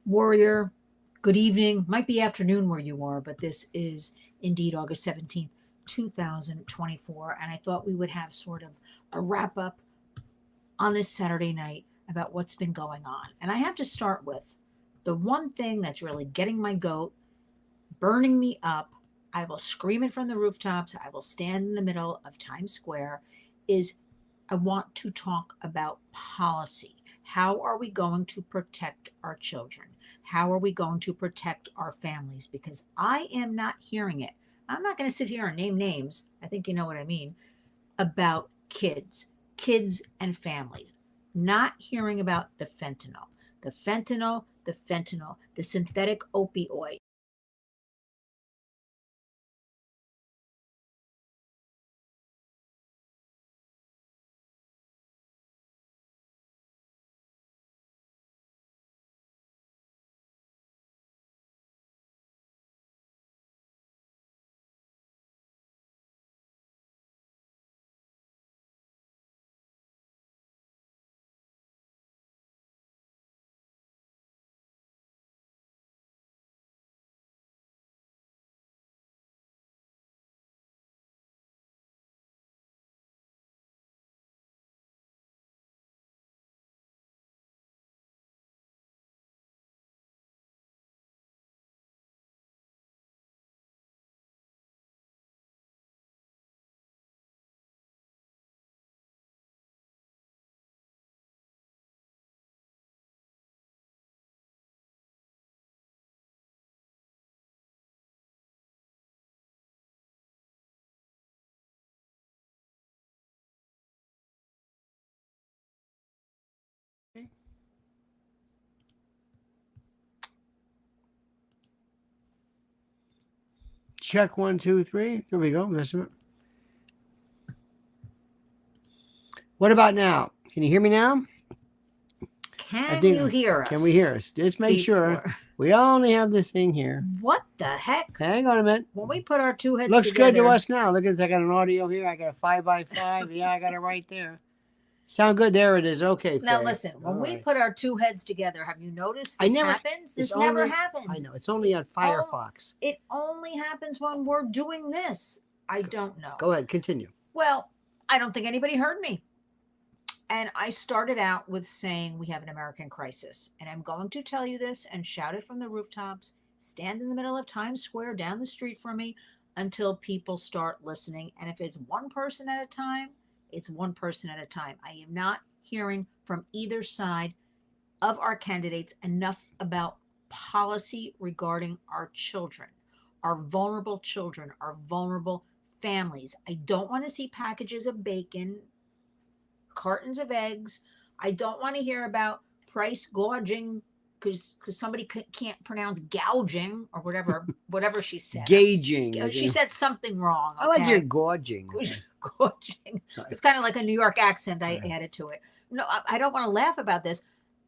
Warrior, good evening. Might be afternoon where you are, but this is indeed August 17th, 2024. And I thought we would have sort of a wrap up on this Saturday night about what's been going on. And I have to start with the one thing that's really getting my goat, burning me up. I will scream it from the rooftops. I will stand in the middle of Times Square. Is I want to talk about policy. How are we going to protect our children? How are we going to protect our families? Because I am not hearing it. I'm not going to sit here and name names. I think you know what I mean about kids and families. Not hearing about the synthetic opioid. Check 1, 2, 3. There we go. What about now? Can you hear me now? Can you hear us? Can we hear us? Just make sure. We only have this thing here. What the heck? Hang on a minute. When we put our two heads Looks together, good to us now. Look at this. I got an audio here. I got a 5x5. Yeah, I got it right there. Sound good? There it is. Okay. Now listen, when we put our two heads together, have you noticed this happens? This only, never happens. I know. It's only on Firefox. It only happens when we're doing this. I don't know. Go ahead. Continue. Well, I don't think anybody heard me. And I started out with saying we have an American crisis. And I'm going to tell you this and shout it from the rooftops, stand in the middle of Times Square down the street from me until people start listening. And if it's one person at a time, it's one person at a time. I am not hearing from either side of our candidates enough about policy regarding our children, our vulnerable children, our vulnerable families. I don't want to see packages of bacon, cartons of eggs. I don't want to hear about price gouging because somebody can't pronounce gouging or whatever she said. Gauging. She said something wrong. Okay? I like your gauging. Gauging. It's kind of like a New York accent I added to it. No, I don't want to laugh about this.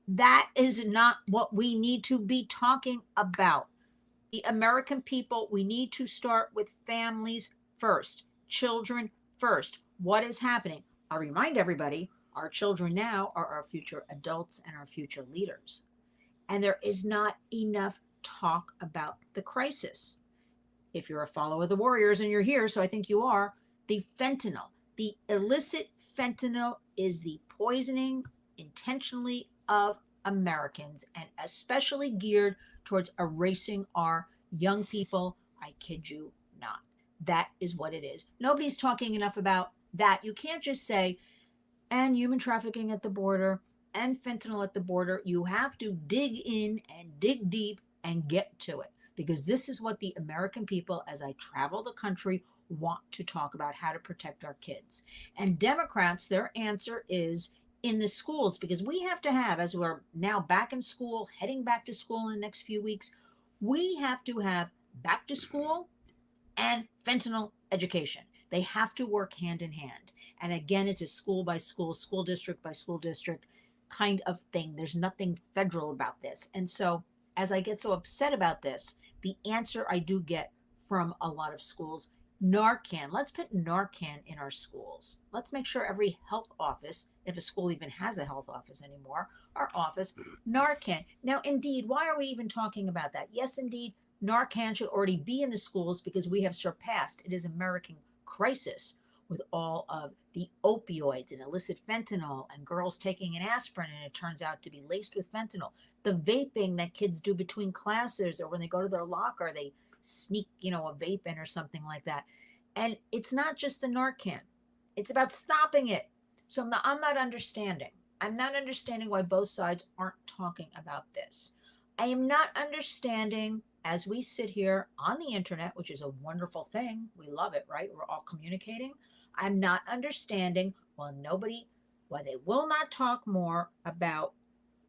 That is not what we need to be talking about. The American people, we need to start with families first, children first. What is happening? I'll remind everybody, our children now are our future adults and our future leaders. And there is not enough talk about the crisis. If you're a follower of the Warriors and you're here, so I think you are, the fentanyl, the illicit fentanyl is the poisoning intentionally of Americans and especially geared towards erasing our young people. I kid you not. That is what it is. Nobody's talking enough about that. You can't just say, and human trafficking at the border and fentanyl at the border. You have to dig in and dig deep and get to it because this is what the American people, as I travel the country, want to talk about how to protect our kids. And Democrats, their answer is in the schools because we have to have, as we're now back in school, heading back to school in the next few weeks, we have to have back to school and fentanyl education. They have to work hand in hand. And again, it's a school by school, school district by school district kind of thing. There's nothing federal about this. And so, as I get so upset about this, the answer I do get from a lot of schools Narcan. Let's put Narcan in our schools. Let's make sure every health office, if a school even has a health office anymore, our office, Narcan. Now, indeed, why are we even talking about that? Yes, indeed, Narcan should already be in the schools because we have surpassed, it is American crisis with all of the opioids and illicit fentanyl and girls taking an aspirin and it turns out to be laced with fentanyl. The vaping that kids do between classes or when they go to their locker, they sneak, a vape in or something like that. And it's not just the Narcan. It's about stopping it. So I'm not understanding. I'm not understanding why both sides aren't talking about this. I am not understanding as we sit here on the internet, which is a wonderful thing. We love it, right? We're all communicating. I'm not understanding why they will not talk more about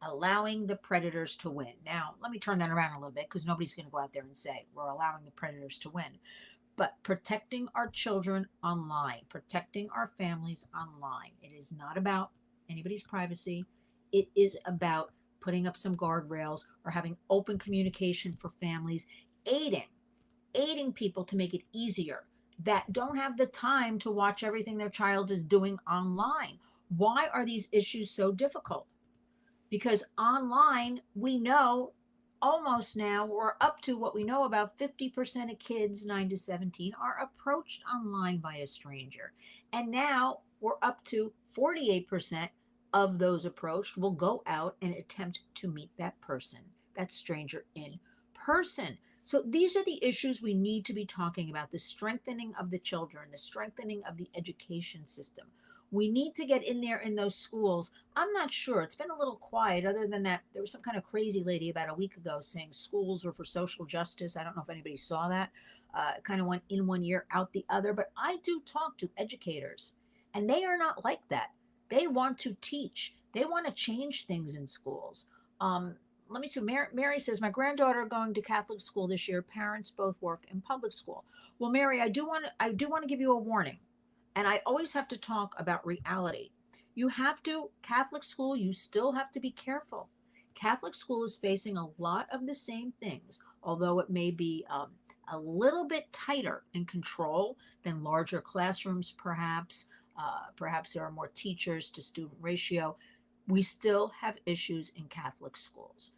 allowing the predators to win. Now, let me turn that around a little bit because nobody's going to go out there and say we're allowing the predators to win. But protecting our children online, protecting our families online. It is not about anybody's privacy. It is about putting up some guardrails or having open communication for families, aiding people to make it easier that don't have the time to watch everything their child is doing online. Why are these issues so difficult? Because online, we know almost now we're up to what we know about 50% of kids 9 to 17 are approached online by a stranger. And now we're up to 48% of those approached will go out and attempt to meet that stranger in person. So these are the issues we need to be talking about, the strengthening of the children, the strengthening of the education system. We need to get in there in those schools. I'm not sure. It's been a little quiet, other than that, there was some kind of crazy lady about a week ago saying schools were for social justice. I don't know if anybody saw that. It kind of went in one ear, out the other. But I do talk to educators, and they are not like that. They want to teach, they want to change things in schools. Let me see. Mary says, my granddaughter going to Catholic school this year. Parents both work in public school. Well, Mary, I do want to give you a warning. And I always have to talk about reality. Catholic school, you still have to be careful. Catholic school is facing a lot of the same things, although it may be a little bit tighter in control than larger classrooms, perhaps. Perhaps there are more teachers to student ratio. We still have issues in Catholic schools.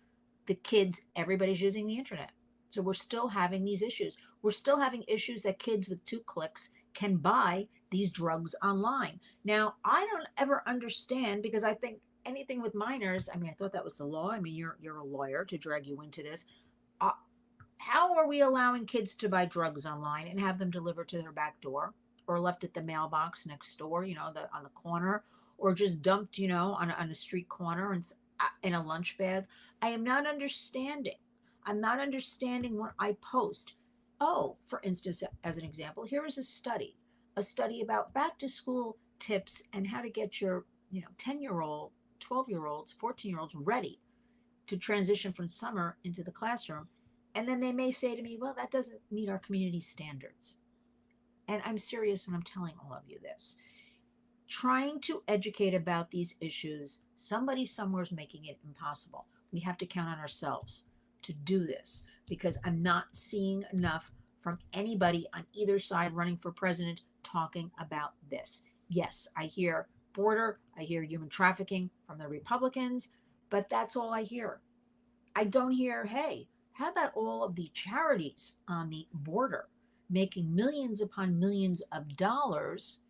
The kids, everybody's using the internet. So we're still having these issues. We're still having issues that kids with 2 clicks can buy these drugs online. Now, I don't ever understand because I think anything with minors, I mean, I thought that was the law. I mean, you're a lawyer to drag you into this. Uh, how are we allowing kids to buy drugs online and have them delivered to their back door or left at the mailbox next door, on the corner, or just dumped, on a street corner and in a lunch bag? I am not understanding. I'm not understanding what I post. Oh, for instance, as an example, here is a study about back to school tips and how to get your, 10-year-old, 12-year-olds, 14-year-olds ready to transition from summer into the classroom. And then they may say to me, well, that doesn't meet our community standards. And I'm serious when I'm telling all of you this. Trying to educate about these issues, somebody somewhere is making it impossible. We have to count on ourselves to do this because I'm not seeing enough from anybody on either side running for president talking about this. Yes, I hear border, I hear human trafficking from the Republicans, but that's all I hear. I don't hear, hey, how about all of the charities on the border making millions upon millions of dollars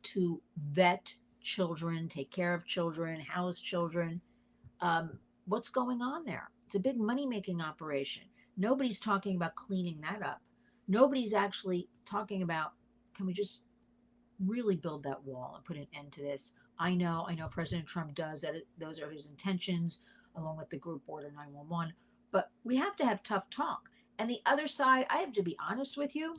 to vet children, take care of children, house children? What's going on there? It's a big money making operation. Nobody's talking about cleaning that up. Nobody's actually talking about, can we just really build that wall and put an end to this? I know President Trump does that. Those are his intentions, along with the group Border 911. But we have to have tough talk. And the other side, I have to be honest with you,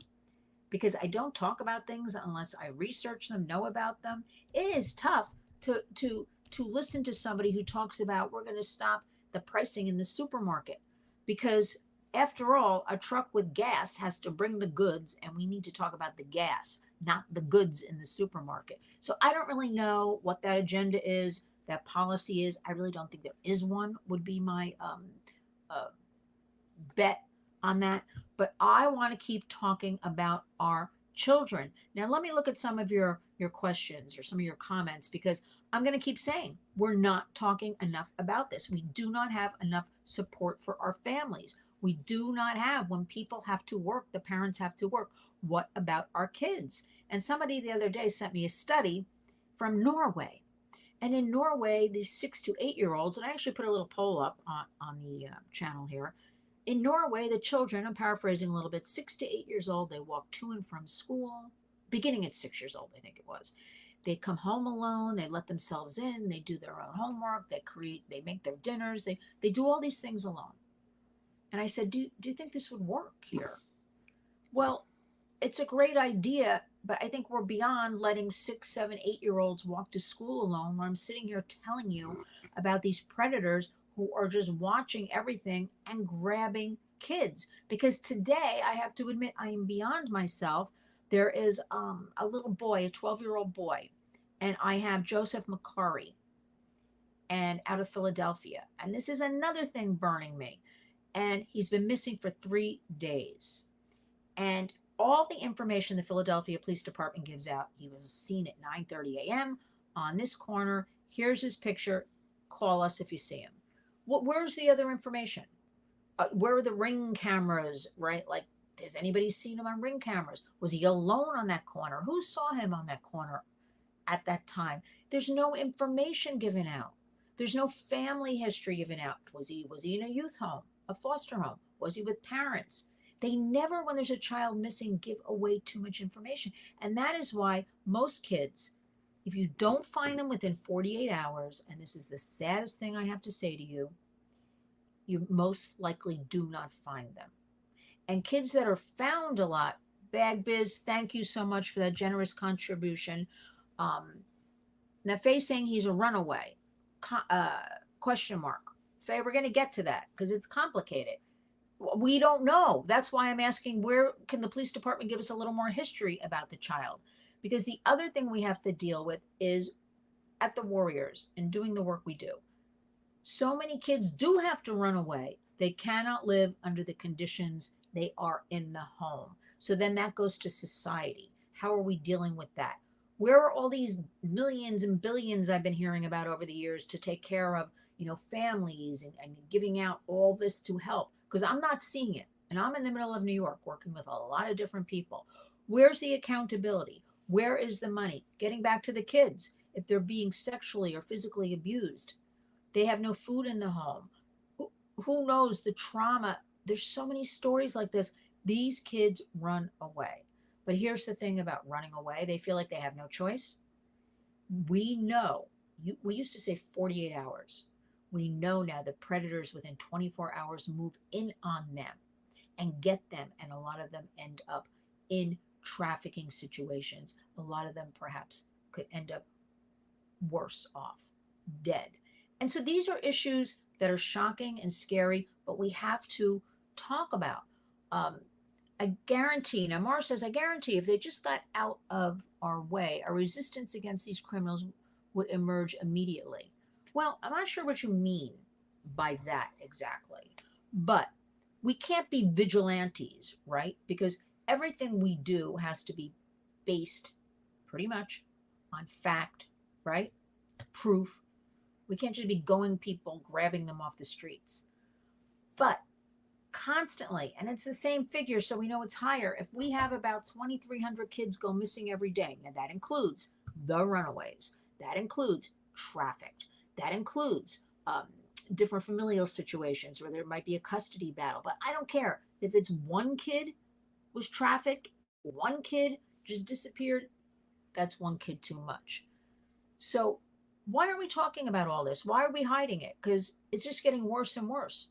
because I don't talk about things unless I research them, know about them. It is tough to listen to somebody who talks about we're going to stop the pricing in the supermarket because after all, a truck with gas has to bring the goods, and we need to talk about the gas, not the goods in the supermarket. So I don't really know what that agenda is, that policy is. I really don't think there is one, would be my bet on that. But I want to keep talking about our children. Now let me look at some of your questions or some of your comments, because I'm going to keep saying we're not talking enough about this. We do not have enough support for our families. We do not have, when people have to work, the parents have to work. What about our kids? And somebody the other day sent me a study from Norway. And in Norway, these 6 to 8 year olds, and I actually put a little poll up on the channel here. In Norway, the children, I'm paraphrasing a little bit, 6 to 8 years old, they walk to and from school, beginning at 6 years old, I think it was. They come home alone, they let themselves in, they do their own homework, they make their dinners, they do all these things alone. And I said, do you think this would work here? Well, it's a great idea, but I think we're beyond letting 6, 7, 8 year olds walk to school alone, when I'm sitting here telling you about these predators who are just watching everything and grabbing kids. Because today, I have to admit, I am beyond myself. There is a little boy, a 12-year-old boy, and I have Joseph McCurry, and out of Philadelphia. And this is another thing burning me. And he's been missing for 3 days. And all the information the Philadelphia Police Department gives out, he was seen at 9:30 a.m. on this corner. Here's his picture. Call us if you see him. Where's the other information? Where are the ring cameras, right? Like, has anybody seen him on ring cameras? Was he alone on that corner? Who saw him on that corner at that time? There's no information given out. There's no family history given out. Was he in a youth home, a foster home? Was he with parents? They never, when there's a child missing, give away too much information. And that is why most kids, if you don't find them within 48 hours, and this is the saddest thing I have to say to you, you most likely do not find them. And kids that are found a lot, Bag Biz, thank you so much for that generous contribution. Now, Faye's saying he's a runaway. Question mark. Faye, we're going to get to that because it's complicated. We don't know. That's why I'm asking, where can the police department give us a little more history about the child? Because the other thing we have to deal with is at the Warriors and doing the work we do. So many kids do have to run away. They cannot live under the conditions they are in the home. So then that goes to society. How are we dealing with that? Where are all these millions and billions I've been hearing about over the years to take care of, families and giving out all this to help? Because I'm not seeing it. And I'm in the middle of New York working with a lot of different people. Where's the accountability? Where is the money? Getting back to the kids, if they're being sexually or physically abused, they have no food in the home. Who knows the trauma? There's so many stories like this. These kids run away. But here's the thing about running away. They feel like they have no choice. We know, we used to say 48 hours. We know now that predators within 24 hours move in on them and get them. And a lot of them end up in trafficking situations. A lot of them perhaps could end up worse off, dead. And so these are issues that are shocking and scary, but we have to talk about. I guarantee, now Mara says, I guarantee if they just got out of our way, our resistance against these criminals would emerge immediately. Well, I'm not sure what you mean by that exactly, but we can't be vigilantes, right? Because everything we do has to be based pretty much on fact, right? Proof. We can't just be going people, grabbing them off the streets. But constantly, and it's the same figure, so we know it's higher. If we have about 2,300 kids go missing every day, now that includes the runaways, that includes trafficked, that includes different familial situations where there might be a custody battle. But I don't care if it's one kid was trafficked, one kid just disappeared. That's one kid too much. So why are we talking about all this? Why are we hiding it? Because it's just getting worse and worse.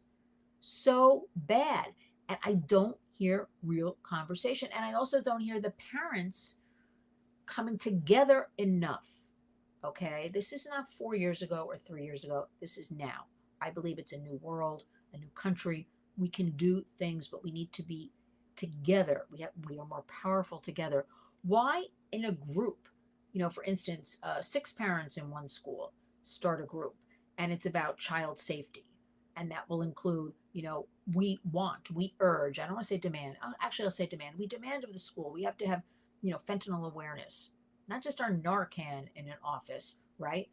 So bad. And I don't hear real conversation. And I also don't hear the parents coming together enough. Okay, this is not 4 years ago or 3 years ago. This is now. I believe it's a new world, a new country. We can do things, but we need to be together. We are more powerful together. Why in a group? For instance, 6 parents in one school start a group, and it's about child safety. And that will include, we urge, I don't want to say demand. Actually, I'll say demand. We demand of the school. We have to have, fentanyl awareness, not just our Narcan in an office, right?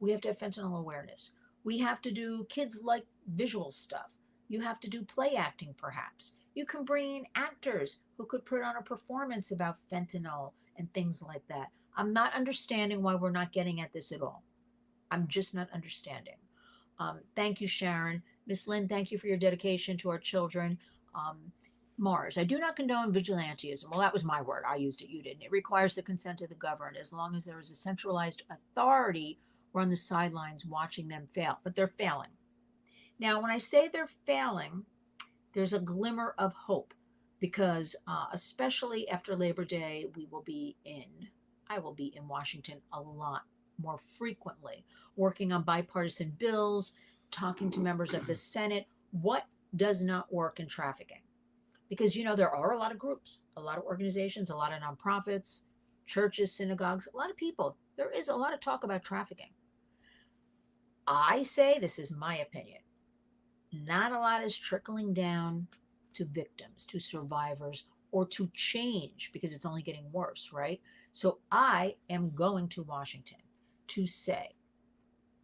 We have to have fentanyl awareness. We have to do kids like visual stuff. You have to do play acting, perhaps. You can bring in actors who could put on a performance about fentanyl and things like that. I'm not understanding why we're not getting at this at all. I'm just not understanding. Thank you, Sharon. Miss Lynn, thank you for your dedication to our children. Mars, I do not condone vigilantism. Well, that was my word. I used it. You didn't. It requires the consent of the governed. As long as there is a centralized authority, we're on the sidelines watching them fail. But they're failing. Now, when I say they're failing, there's a glimmer of hope because, especially after Labor Day, I will be in Washington a lot more frequently, working on bipartisan bills, talking to members of the Senate. What does not work in trafficking? Because, there are a lot of groups, a lot of organizations, a lot of nonprofits, churches, synagogues, a lot of people. There is a lot of talk about trafficking. I say, this is my opinion, not a lot is trickling down to victims, to survivors, or to change because it's only getting worse, right? So I am going to Washington to say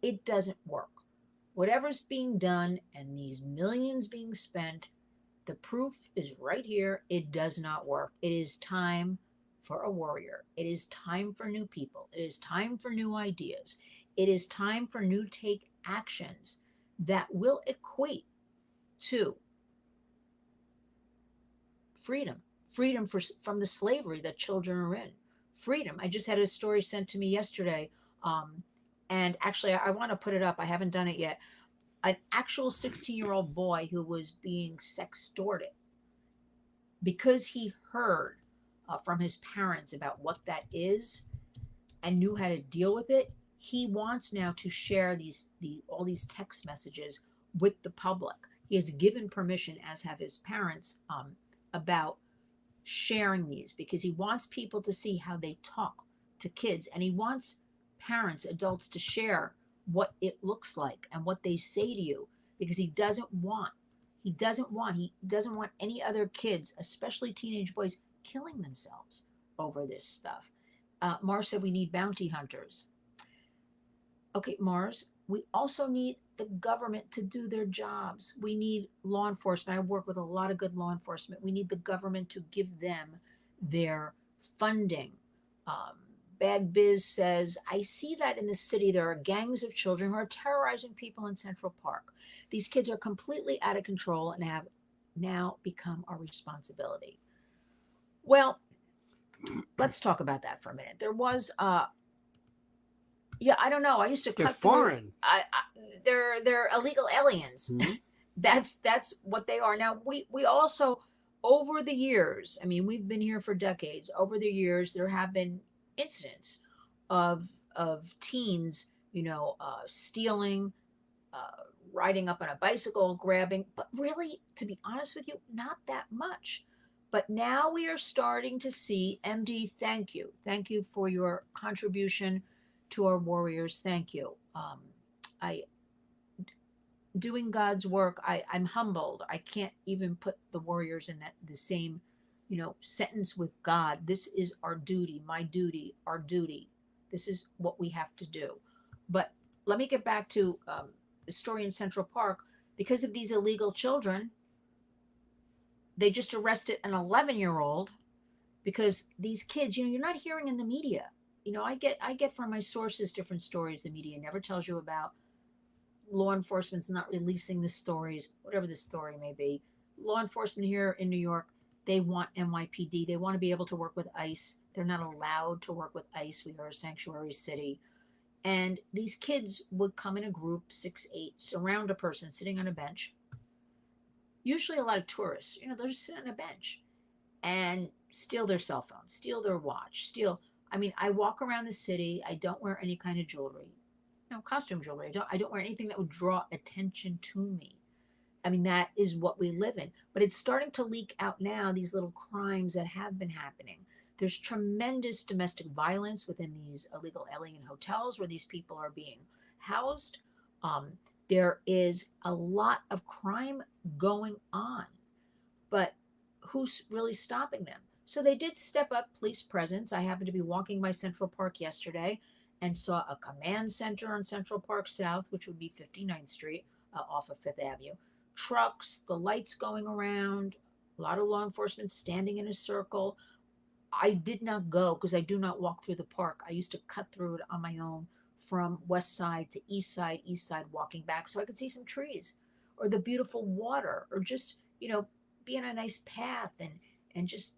it doesn't work. Whatever's being done and these millions being spent, the proof is right here. It does not work. It is time for a warrior. It is time for new people. It is time for new ideas. It is time for new take actions that will equate to freedom from the slavery that children are in. Freedom. I just had a story sent to me yesterday, and actually I want to put it up. I haven't done it yet. An actual 16-year-old boy who was being sextorted because he heard from his parents about what that is and knew how to deal with it. He wants now to share all these text messages with the public. He has given permission, as have his parents, about sharing these because he wants people to see how they talk to kids, and he wants parents, adults, to share what it looks like and what they say to you because he doesn't want any other kids, especially teenage boys, killing themselves over this stuff. Mars said we need bounty hunters. Okay, Mars, we also need the government to do their jobs. We need law enforcement. I work with a lot of good law enforcement. We need the government to give them their funding. Bag Biz says, I see that in the city there are gangs of children who are terrorizing people in Central Park. These kids are completely out of control and have now become our responsibility. Well, let's talk about that for a minute. There was I don't know. I used to They're cut foreign. They're illegal aliens. Mm-hmm. That's what they are. Now we also, over the years, I mean, we've been here for decades. Over the years, there have been incidents of teens, stealing, riding up on a bicycle, grabbing, but really, to be honest with you, not that much. But now we are starting to see, MD, thank you. Thank you for your contribution to our warriors. Thank you. Doing God's work, I'm humbled. I can't even put the warriors in the same, sentence with God. This is our duty, my duty, our duty. This is what we have to do. But let me get back to the story in Central Park. Because of these illegal children, they just arrested an 11-year-old because these kids, you're not hearing in the media. I get from my sources different stories the media never tells you about. Law enforcement's not releasing the stories, whatever the story may be. Law enforcement here in New York, they want NYPD. They want to be able to work with ICE. They're not allowed to work with ICE. We are a sanctuary city. And these kids would come in a group, 6, 8, surround a person sitting on a bench. Usually a lot of tourists, they'll just sit on a bench and steal their cell phone, steal their watch, I walk around the city. I don't wear any kind of jewelry, costume jewelry. I don't wear anything that would draw attention to me. That is what we live in. But it's starting to leak out now, these little crimes that have been happening. There's tremendous domestic violence within these illegal alien hotels where these people are being housed. There is a lot of crime going on. But who's really stopping them? So they did step up police presence. I happened to be walking by Central Park yesterday and saw a command center on Central Park South, which would be 59th Street off of Fifth Avenue. Trucks, the lights going around, a lot of law enforcement standing in a circle. I did not go because I do not walk through the park. I used to cut through it on my own from west side to east side, walking back so I could see some trees or the beautiful water or just, be on a nice path and just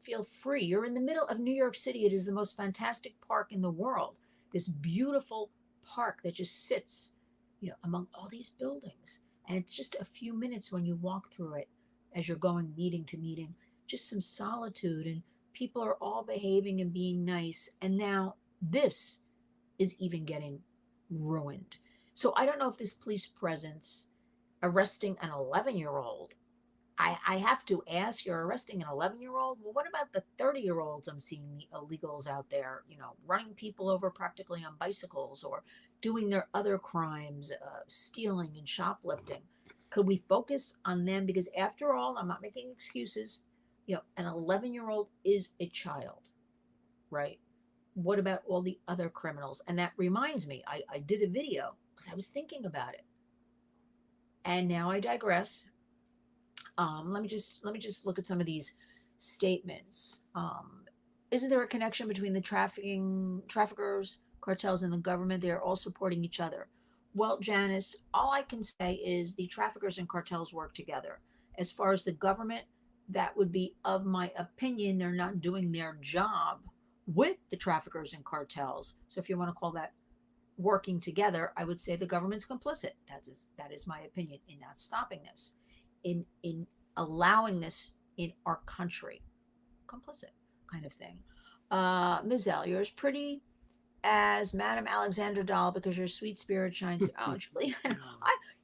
feel free. You're in the middle of New York City. It is the most fantastic park in the world. This beautiful park that just sits, among all these buildings. And it's just a few minutes when you walk through it as you're going meeting to meeting, just some solitude, and people are all behaving and being nice. And now this is even getting ruined. So I don't know if this police presence arresting an 11-year-old, I have to ask, you're arresting an 11-year-old? Well, what about the 30-year-olds I'm seeing, the illegals out there, running people over practically on bicycles or doing their other crimes, stealing and shoplifting? Could we focus on them? Because after all, I'm not making excuses. An 11-year-old is a child, right? What about all the other criminals? And that reminds me, I did a video because I was thinking about it. And now I digress. Let me just look at some of these statements. Isn't there a connection between the traffickers, cartels, and the government? They are all supporting each other. Well, Janice, all I can say is the traffickers and cartels work together. As far as the government, that would be of my opinion. They're not doing their job with the traffickers and cartels. So if you want to call that working together, I would say the government's complicit. That is my opinion in not stopping this, in allowing this in our country. Complicit kind of thing. Ms. L, you're as pretty as Madame Alexandra doll because your sweet spirit shines. Oh, Julian,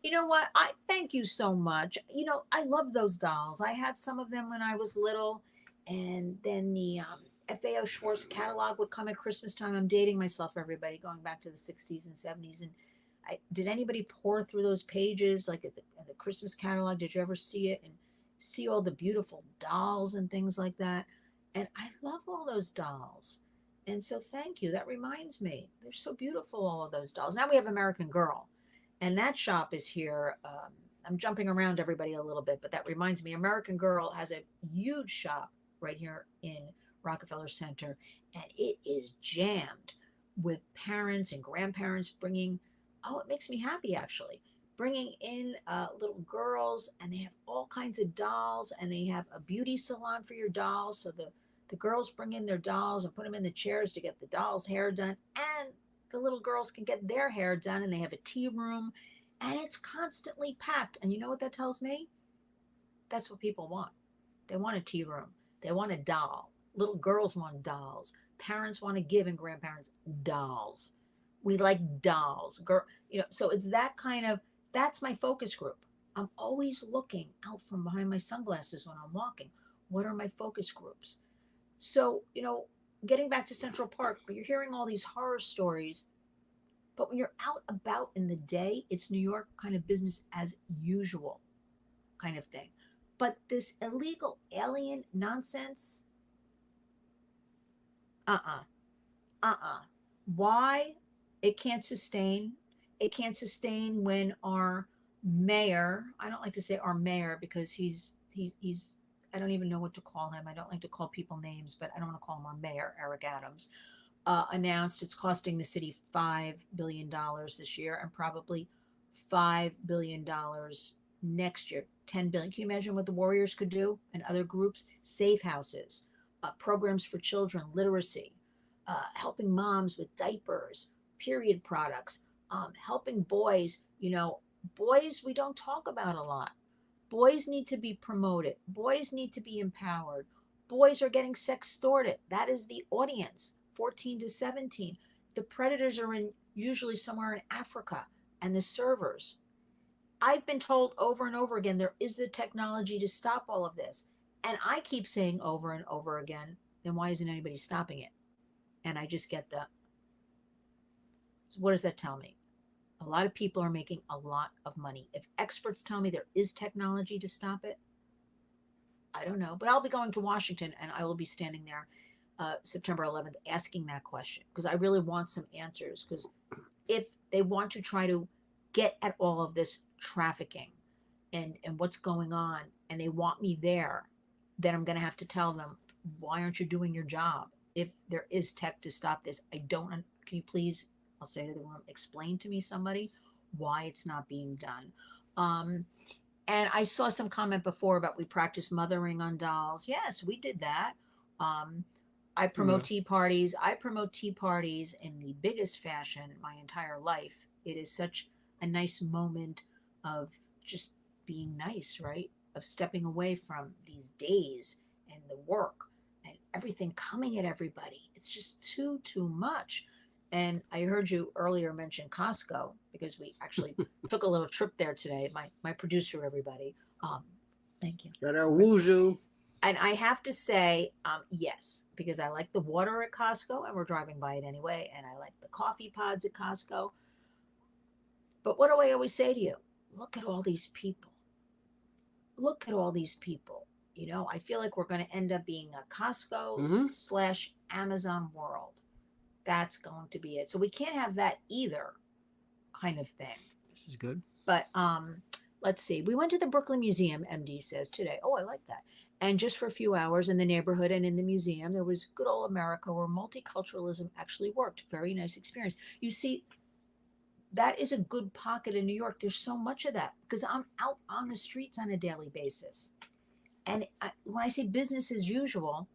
you know what? I thank you so much. I love those dolls. I had some of them when I was little, and then the FAO Schwartz catalog would come at Christmas time. I'm dating myself, everybody, going back to the 60s and 70s. And did anybody pour through those pages like at the Christmas catalog? Did you ever see it and see all the beautiful dolls and things like that? And I love all those dolls. And so thank you. That reminds me. They're so beautiful, all of those dolls. Now we have American Girl. And that shop is here. I'm jumping around everybody a little bit, but that reminds me. American Girl has a huge shop right here in Rockefeller Center. And it is jammed with parents and grandparents bringing, it makes me happy actually, bringing in little girls. And they have all kinds of dolls. And they have a beauty salon for your dolls. So the girls bring in their dolls and put them in the chairs to get the dolls' hair done. And the little girls can get their hair done. And they have a tea room. And it's constantly packed. And you know what that tells me? That's what people want. They want a tea room. They want a doll. Little girls want dolls. Parents want to give, and grandparents dolls. We like dolls. So it's that kind of, that's my focus group. I'm always looking out from behind my sunglasses when I'm walking. What are my focus groups? So, getting back to Central Park, you're hearing all these horror stories, but when you're out about in the day, it's New York kind of business as usual kind of thing. But this illegal alien nonsense, why? It can't sustain. It can't sustain when our mayor, I don't like to say our mayor because he's I don't even know what to call him. I don't like to call people names, but I don't want to call him our mayor, Eric Adams, announced it's costing the city $5 billion this year and probably $5 billion next year, $10 billion. Can you imagine what the Warriors could do and other groups? Safe houses, programs for children, literacy, helping moms with diapers, period products, helping boys. Boys we don't talk about a lot. Boys need to be promoted. Boys need to be empowered. Boys are getting sextorted. That is the audience, 14 to 17. The predators are usually somewhere in Africa, and the servers. I've been told over and over again, there is the technology to stop all of this. And I keep saying over and over again, then why isn't anybody stopping it? And I just get the, so what does that tell me? A lot of people are making a lot of money. If experts tell me there is technology to stop it, I don't know, but I'll be going to Washington and I will be standing there September 11th asking that question because I really want some answers. Because if they want to try to get at all of this trafficking and what's going on and they want me there, then I'm going to have to tell them, why aren't you doing your job? If there is tech to stop this, I don't, can you please, I'll say to the room, explain to me somebody why it's not being done. Um, and I saw some comment before about we practice mothering on dolls. Yes, we did that. Um, I promote Yeah. tea parties. I promote tea parties in the biggest fashion my entire life. It is such a nice moment of just being nice, right? Of stepping away from these days and the work and everything coming at everybody. It's just too much. And I heard you earlier mention Costco because we actually took a little trip there today. My producer, everybody. Um, thank you. Got our Wuzu. And I have to say, yes, because I like the water at Costco, and we're driving by it anyway, and I like the coffee pods at Costco. But what do I always say to you? Look at all these people. Look at all these people. You know, I feel like we're going to end up being a Costco Mm-hmm. slash Amazon world. That's going to be it. So we can't have that either, kind of thing. This is good. But let's see. We went to the Brooklyn Museum, MD says today. Oh, I like that. And just for a few hours in the neighborhood and in the museum, there was good old America where multiculturalism actually worked. Very nice experience. You see, that is a good pocket in New York. There's so much of that because I'm out on the streets on a daily basis. And when I say business as usual,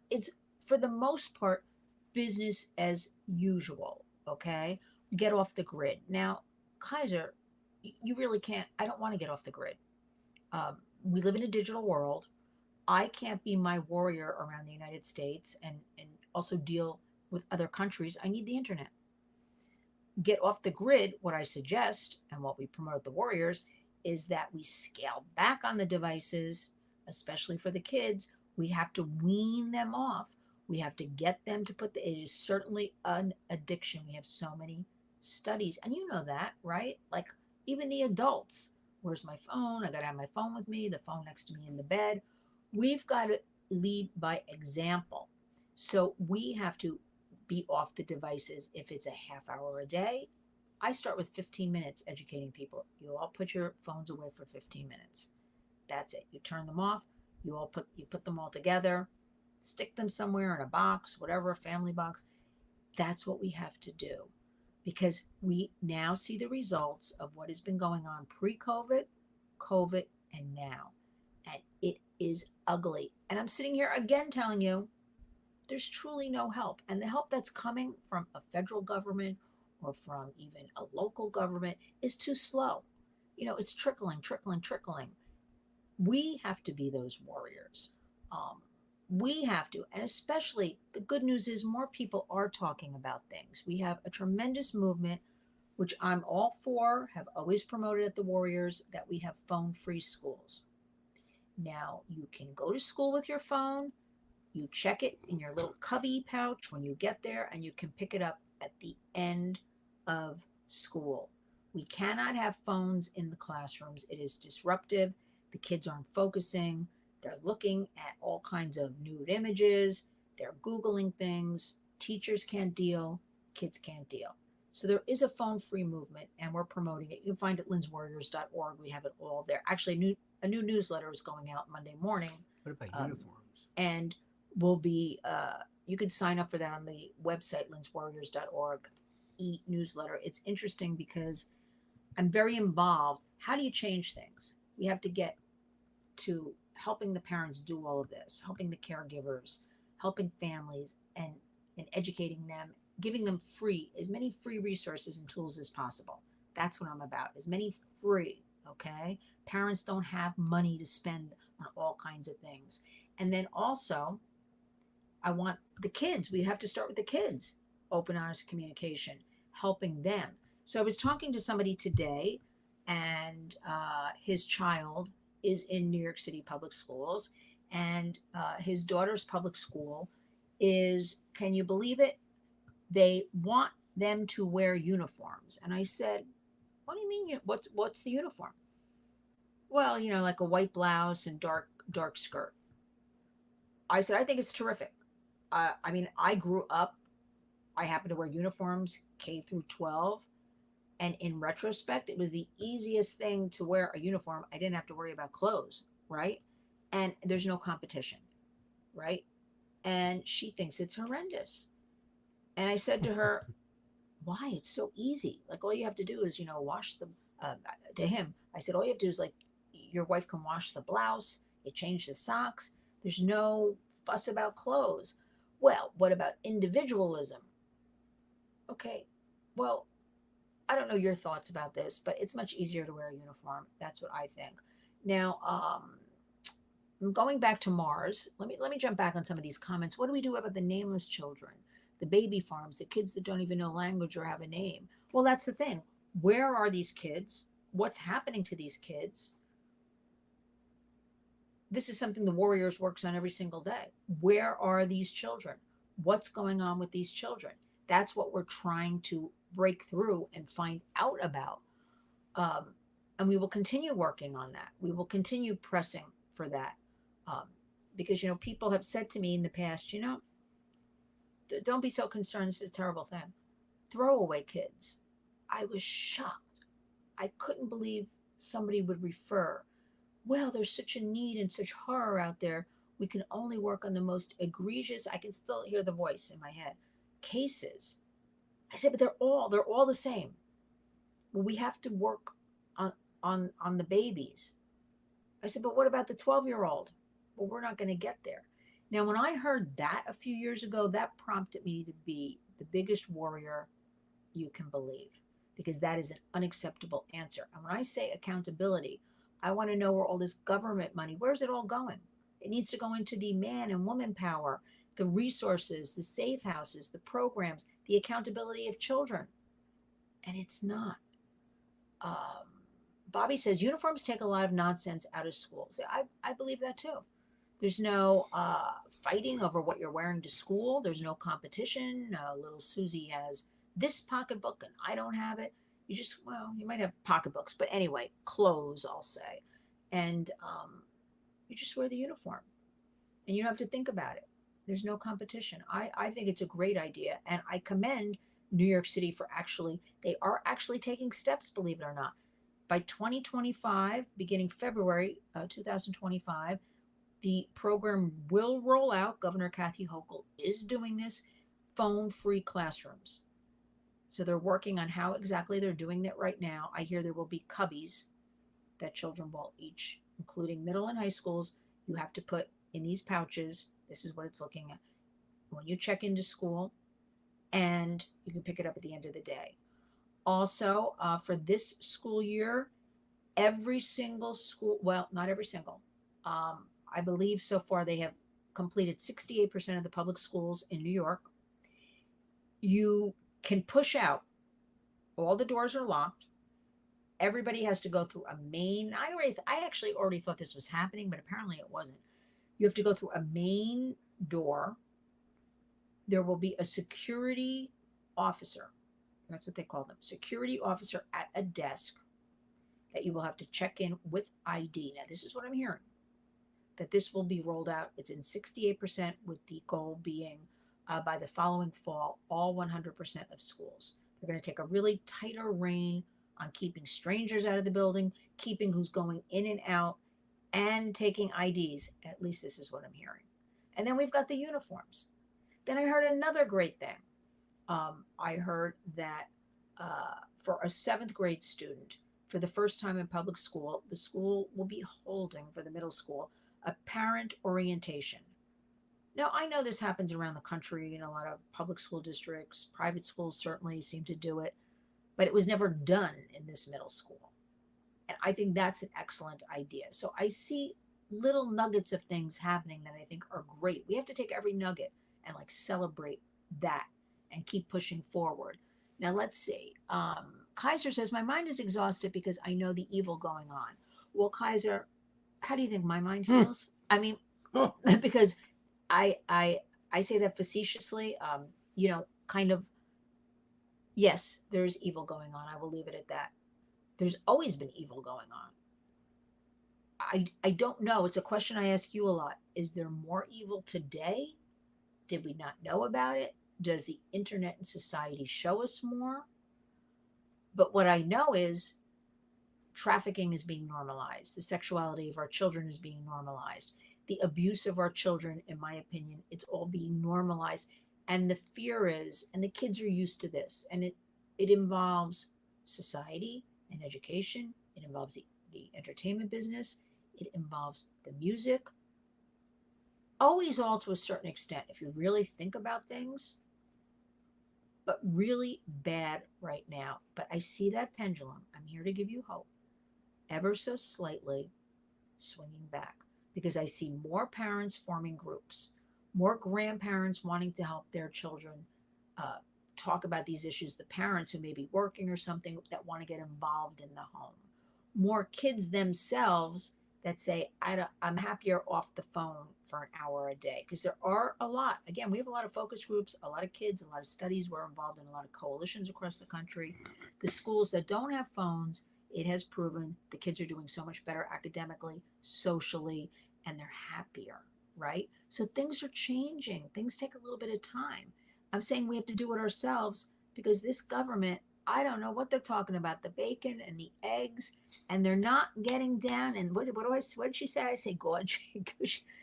it's for the most part business as usual. Okay. Get off the grid. Now, Kaiser, you really can't. I don't want to get off the grid. We live in a digital world. I can't be my warrior around the United States and also deal with other countries. I need the internet. Get off the grid. What I suggest and what we promote at the Warriors is that we scale back on the devices, especially for the kids. We have to wean them off. We have to get them to put it is certainly an addiction. We have so many studies, and you know that, right? Like even the adults. Where's my phone? I got to have my phone with me, the phone next to me in the bed. We've got to lead by example. So we have to be off the devices if it's a half hour a day. I start with 15 minutes educating people. You all put your phones away for 15 minutes. That's it. You turn them off. You put them all together, stick them somewhere in a box, whatever, a family box. That's what we have to do because we now see the results of what has been going on pre-COVID, COVID, and now. And it is ugly. And I'm sitting here again telling you there's truly no help. And the help that's coming from a federal government or from even a local government is too slow. You know, it's trickling, trickling, trickling. We have to be those warriors. We have to, and especially the good news is more people are talking about things. We have a tremendous movement, which I'm all for, have always promoted at the Warriors, that we have phone-free schools. Now, you can go to school with your phone, you check it in your little cubby pouch when you get there, and you can pick it up at the end of school. We cannot have phones in the classrooms. It is disruptive. The kids aren't focusing. They're looking at all kinds of nude images. They're Googling things. Teachers can't deal. Kids can't deal. So there is a phone-free movement, and we're promoting it. You can find it at linswarriors.org. We have it all there. Actually, a new newsletter is going out Monday morning. What about uniforms? And will be, you can sign up for that on the website, linswarriors.org, e-newsletter. It's interesting because I'm very involved. How do you change things? We have to get to helping the parents do all of this, helping the caregivers, helping families, and educating them, giving them as many free resources and tools as possible. That's what I'm about, as many free, okay? Parents don't have money to spend on all kinds of things. And then also, I want the kids, we have to start with the kids, open, honest communication, helping them. So I was talking to somebody today, and his child is in New York City public schools, and his daughter's public school is, can you believe it? They want them to wear uniforms. And I said, what do you mean? What's the uniform? Well, you know, like a white blouse and dark skirt. I said, I think it's terrific. I mean, I grew up, I happened to wear uniforms K through 12. And in retrospect, it was the easiest thing to wear a uniform. I didn't have to worry about clothes, right? And there's no competition, right? And she thinks it's horrendous. And I said to her, why? It's so easy. Like, all you have to do is, wash the, to him, I said, all you have to do is, like, your wife can wash the blouse, you change the socks. There's no fuss about clothes. Well, what about individualism? Okay, well, I don't know your thoughts about this, but it's much easier to wear a uniform. That's what I think. Now, going back to Mars, let me jump back on some of these comments. What do we do about the nameless children, the baby farms, the kids that don't even know language or have a name? Well, that's the thing. Where are these kids? What's happening to these kids? This is something the Warriors works on every single day. Where are these children? What's going on with these children? That's what we're trying to break through and find out about. And we will continue working on that. We will continue pressing for that. Um, because, people have said to me in the past, don't be so concerned. This is a terrible thing. Throwaway kids. I was shocked. I couldn't believe somebody would refer, well, there's such a need and such horror out there. We can only work on the most egregious, I can still hear the voice in my head, cases. I said, but they're all the same. Well, we have to work on the babies. I said, but what about the 12-year-old? Well, we're not going to get there. Now, when I heard that a few years ago, that prompted me to be the biggest warrior you can believe, because that is an unacceptable answer. And when I say accountability, I want to know where all this government money, where's it all going? It needs to go into the man and woman power, the resources, the safe houses, the programs, the accountability of children. And it's not. Bobby says uniforms take a lot of nonsense out of schools. I believe that too. There's no fighting over what you're wearing to school. There's no competition. Little Susie has this pocketbook and I don't have it. You might have pocketbooks, but anyway, clothes, I'll say. And you just wear the uniform and you don't have to think about it. There's no competition. I think it's a great idea. And I commend New York City for they are actually taking steps, believe it or not. By 2025, beginning February 2025, the program will roll out. Governor Kathy Hochul is doing this, phone-free classrooms. So they're working on how exactly they're doing that right now. I hear there will be cubbies that children will each, including middle and high schools, you have to put in these pouches. This is what it's looking at when you check into school, and you can pick it up at the end of the day. Also, for this school year, every single school, well, not every single, I believe so far they have completed 68% of the public schools in New York. You can push out. All the doors are locked. Everybody has to go through a main. I actually already thought this was happening, but apparently it wasn't. You have to go through a main door. There will be a security officer. That's what they call them. Security officer at a desk that you will have to check in with ID. Now, this is what I'm hearing, that this will be rolled out. It's in 68%, with the goal being by the following fall, all 100% of schools. They're going to take a really tighter rein on keeping strangers out of the building, keeping who's going in and out, and taking IDs. At least this is what I'm hearing. And then we've got the uniforms. Then I heard another great thing. I heard that for a 7th grade student, for the first time in public school, the school will be holding, for the middle school, a parent orientation. Now, I know this happens around the country in a lot of public school districts. Private schools certainly seem to do it, but it was never done in this middle school. And I think that's an excellent idea. So I see little nuggets of things happening that I think are great. We have to take every nugget and celebrate that and keep pushing forward. Now, let's see. Kaiser says, my mind is exhausted because I know the evil going on. Well, Kaiser, how do you think my mind feels? I mean, because I say that facetiously, kind of, yes, there's evil going on. I will leave it at that. There's always been evil going on. I don't know. It's a question I ask you a lot. Is there more evil today? Did we not know about it? Does the internet and society show us more? But what I know is trafficking is being normalized. The sexuality of our children is being normalized. The abuse of our children, in my opinion, it's all being normalized. And the fear is, and the kids are used to this, and it involves society and education. It involves the entertainment business. It involves the music. Always all to a certain extent, if you really think about things, but really bad right now. But I see that pendulum. I'm here to give you hope, ever so slightly swinging back, because I see more parents forming groups, more grandparents wanting to help their children talk about these issues, the parents who may be working or something that want to get involved in the home, more kids themselves that say, I'm happier off the phone for an hour a day. Because there are a lot, again, we have a lot of focus groups, a lot of kids, a lot of studies. We're involved in a lot of coalitions across the country. The schools that don't have phones, it has proven the kids are doing so much better academically, socially, and they're happier, right? So things are changing. Things take a little bit of time. I'm saying we have to do it ourselves, because this government, I don't know what they're talking about, the bacon and the eggs, and they're not getting down. And what did she say? I say gorging.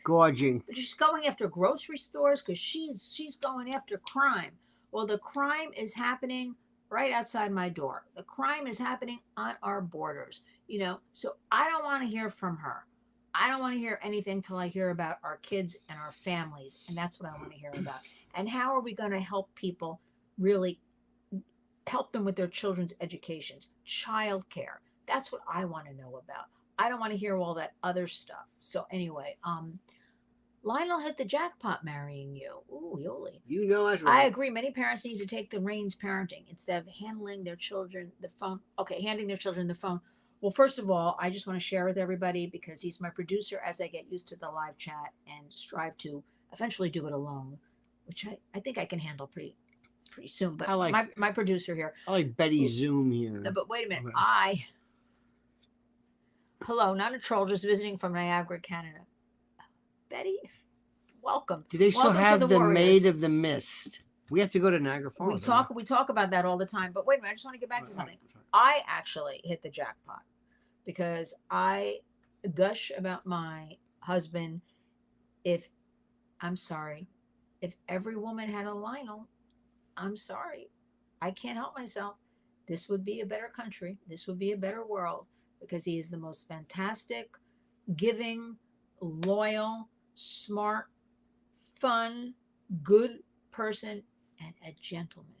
Gorging. But she's going after grocery stores because she's going after crime. Well, the crime is happening right outside my door. The crime is happening on our borders. So I don't want to hear from her. I don't want to hear anything till I hear about our kids and our families, and that's what I want to hear about. And how are we going to help people really help them with their children's educations, childcare? That's what I want to know about. I don't want to hear all that other stuff. So anyway, Lionel hit the jackpot marrying you. Ooh, Yoli. You know that's I right. agree. Many parents need to take the reins parenting instead of handling their children the phone. Okay, handing their children the phone. Well, first of all, I just want to share with everybody, because he's my producer, as I get used to the live chat and strive to eventually do it alone, which I think I can handle pretty soon. But I like- my producer here. I like Betty Zoom here. But wait a minute. Okay. Hello, not a troll, just visiting from Niagara, Canada. Betty, welcome. Do they still Welcome to have the Warriors. Maid of the Mist? We have to go to Niagara Falls. We talk about that all the time. But wait a minute, I just want to get back to something. I actually hit the jackpot because I gush about my husband. If every woman had a Lionel, I'm sorry. I can't help myself. This would be a better country. This would be a better world, because he is the most fantastic, giving, loyal, smart, fun, good person, and a gentleman.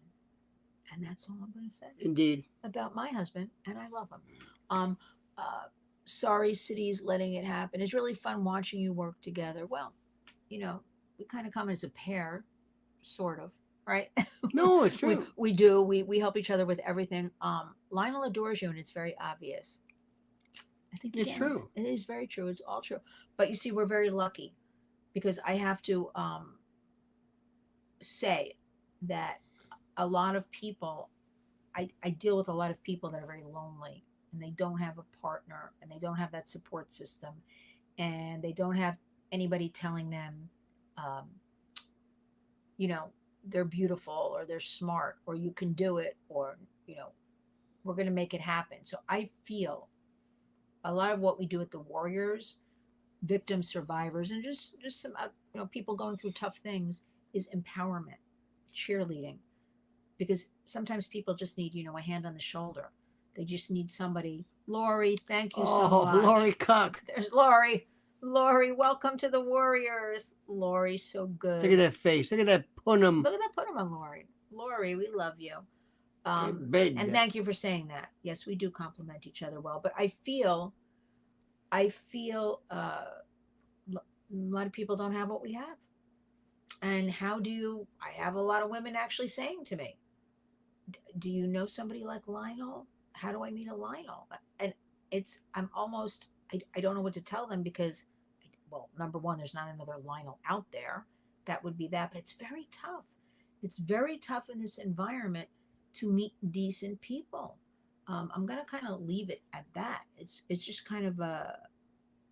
And that's all I'm going to say. Indeed. About my husband, and I love him. Sorry, city's letting it happen. It's really fun watching you work together. Well, we kind of come as a pair, sort of, right? No, it's true. We do. We help each other with everything. Lionel adores you, and it's very obvious. I think it's true. It is very true. It's all true. But you see, we're very lucky, because I have to say that a lot of people, I deal with a lot of people that are very lonely, and they don't have a partner, and they don't have that support system, and they don't have anybody telling them, they're beautiful, or they're smart, or you can do it, or, we're going to make it happen. So I feel a lot of what we do at the Warriors, victims, survivors, and just some, people going through tough things, is empowerment, cheerleading. Because sometimes people just need, a hand on the shoulder. They just need somebody. Lori, thank you so much. Lori Cook. There's Lori. Lori, welcome to the Warriors. Lori, so good. Look at that face. Look at that punum. Look at that punum on Lori. Lori, we love you. And thank you for saying that. Yes, we do complement each other well. But I feel a lot of people don't have what we have. And I have a lot of women actually saying to me, do you know somebody like Lionel? How do I meet a Lionel? And I'm almost, I don't know what to tell them, because, well, number one, there's not another Lionel out there. That would be that, but it's very tough. It's very tough in this environment to meet decent people. I'm going to kind of leave it at that. It's just kind of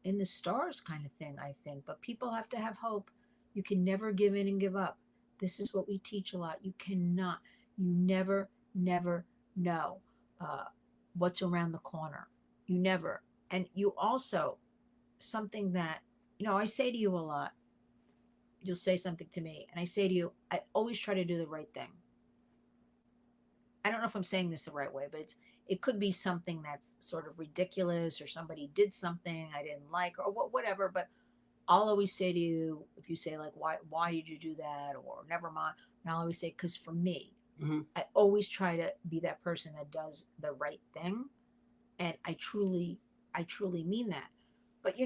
in the stars kind of thing, I think. But people have to have hope. You can never give in and give up. This is what we teach a lot. You cannot, you never, never know uh, what's around the corner. You never. And you also, something that, I say to you a lot, you'll say something to me, and I say to you, I always try to do the right thing. I don't know if I'm saying this the right way, but it could be something that's sort of ridiculous, or somebody did something I didn't like, or whatever. But I'll always say to you, if you say like, why did you do that, or never mind, and I'll always say, because for me, I always try to be that person that does the right thing, and I truly mean that. But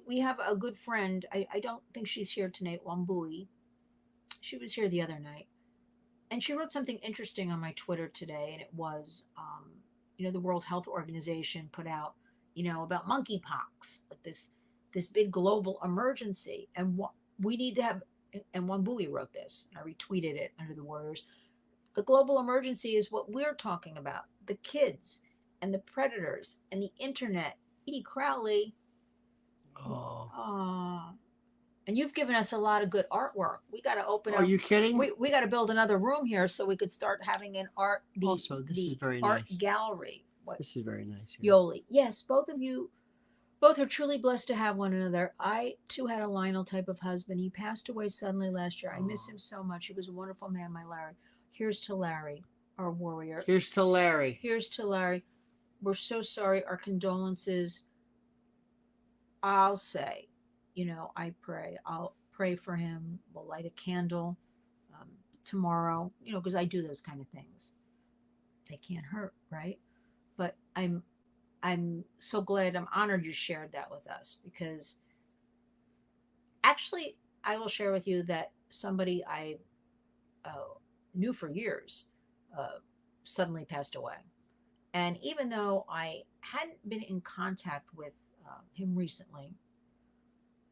we have a good friend. I don't think she's here tonight, Wambui. She was here the other night, and she wrote something interesting on my Twitter today, and it was, the World Health Organization put out, about monkeypox, like this big global emergency, and what we need to have. And Wambui wrote this, and I retweeted it under the Warriors. The global emergency is what we're talking about: the kids and the predators and the internet. Edie Crowley. Oh. And you've given us a lot of good artwork. We got to open up. Are you kidding? We got to build another room here so we could start having an art. Also, this is very art nice. Gallery. This is very nice. Yeah. Yoli. Yes, both of you, both are truly blessed to have one another. I too had a Lionel type of husband. He passed away suddenly last year. I miss him so much. He was a wonderful man, my Larry. Here's to Larry, our warrior. Here's to Larry. Here's to Larry. We're so sorry. Our condolences. I'll say, I'll pray for him. We'll light a candle tomorrow, because I do those kind of things. They can't hurt, right? But I'm so glad, I'm honored you shared that with us, because actually I will share with you that somebody I knew for years suddenly passed away. And even though I hadn't been in contact with him recently,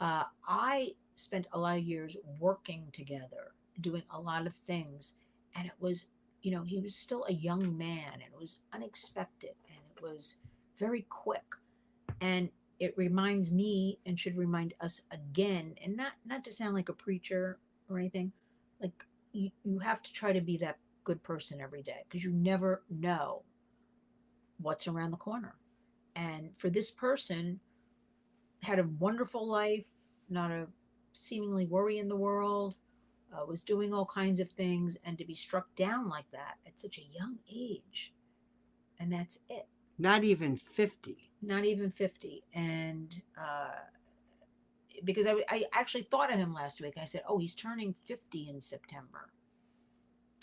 I spent a lot of years working together, doing a lot of things. And it was, he was still a young man, and it was unexpected, and it was very quick. And it reminds me, and should remind us again, and not to sound like a preacher or anything, like you have to try to be that good person every day, because you never know what's around the corner. And for this person, had a wonderful life, not a seemingly worry in the world, was doing all kinds of things, and to be struck down like that at such a young age, and that's it. Not even 50. Not even 50. And because I actually thought of him last week. I said, oh, he's turning 50 in September.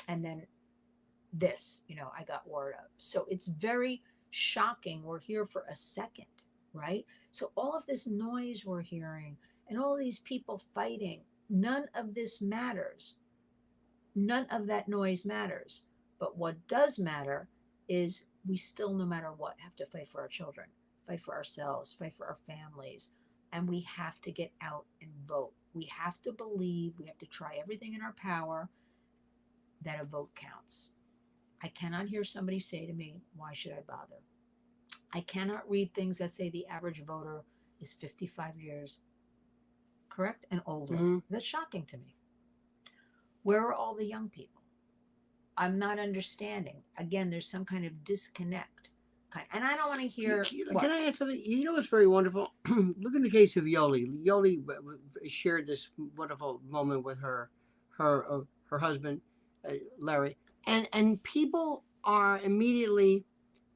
And then this, I got word of. So it's very shocking. We're here for a second, right? So all of this noise we're hearing, and all these people fighting, none of this matters. None of that noise matters. But what does matter is we still, no matter what, have to fight for our children, fight for ourselves, fight for our families. And we have to get out and vote. We have to believe, we have to try everything in our power that a vote counts. I cannot hear somebody say to me, why should I bother? I cannot read things that say the average voter is 55 years, correct, and older. Mm-hmm. That's shocking to me. Where are all the young people? I'm not understanding. Again, there's some kind of disconnect. And I don't want to hear. Can I add something? What's very wonderful? Look in the case of Yoli. Yoli shared this wonderful moment with her husband, Larry, and people are immediately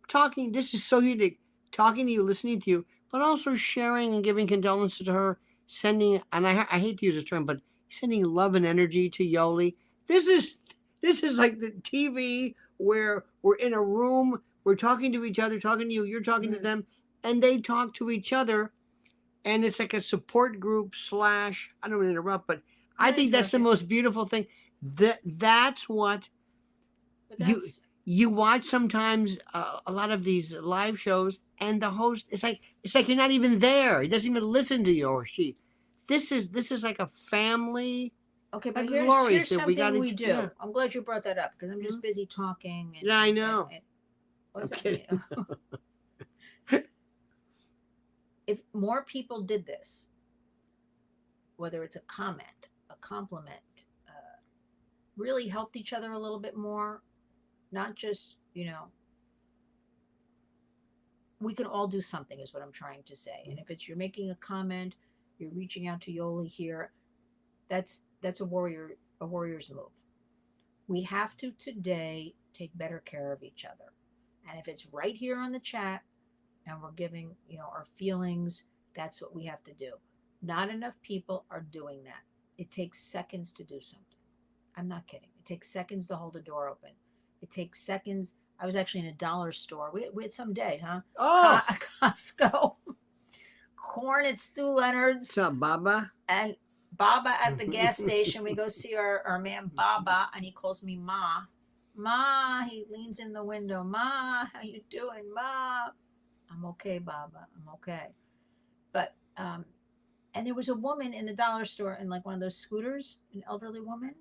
talking. This is so unique. Talking to you, listening to you, but also sharing and giving condolences to her, sending. And I hate to use this term, but sending love and energy to Yoli. This is like the TV where we're in a room. We're talking to each other, talking to you, you're talking to them, and they talk to each other. And it's like a support group / I don't want to interrupt, but I think that's the most beautiful thing. That's what you watch sometimes a lot of these live shows, and the host, it's like you're not even there. He doesn't even listen to you or she. This is like a family. Okay, but here's something we do. Yeah. I'm glad you brought that up, because I'm just busy talking. I know. What's that? more people did this, whether it's a comment, a compliment, really helped each other a little bit more, not just, we can all do something is what I'm trying to say. And if it's you're making a comment, you're reaching out to Yoli here, that's a warrior's move. We have to today take better care of each other. And if it's right here on the chat and we're giving, our feelings, that's what we have to do. Not enough people are doing that. It takes seconds to do something. I'm not kidding. It takes seconds to hold a door open. It takes seconds. I was actually in a dollar store. We had some day, huh? Oh, Costco. Corn at Stu Leonard's. what's up, Baba? And Baba at the gas station. We go see our man Baba, and he calls me Ma. Ma, he leans in the window. Ma, how you doing, Ma? I'm okay, Baba. I'm okay. But and there was a woman in the dollar store in like one of those scooters, an elderly woman.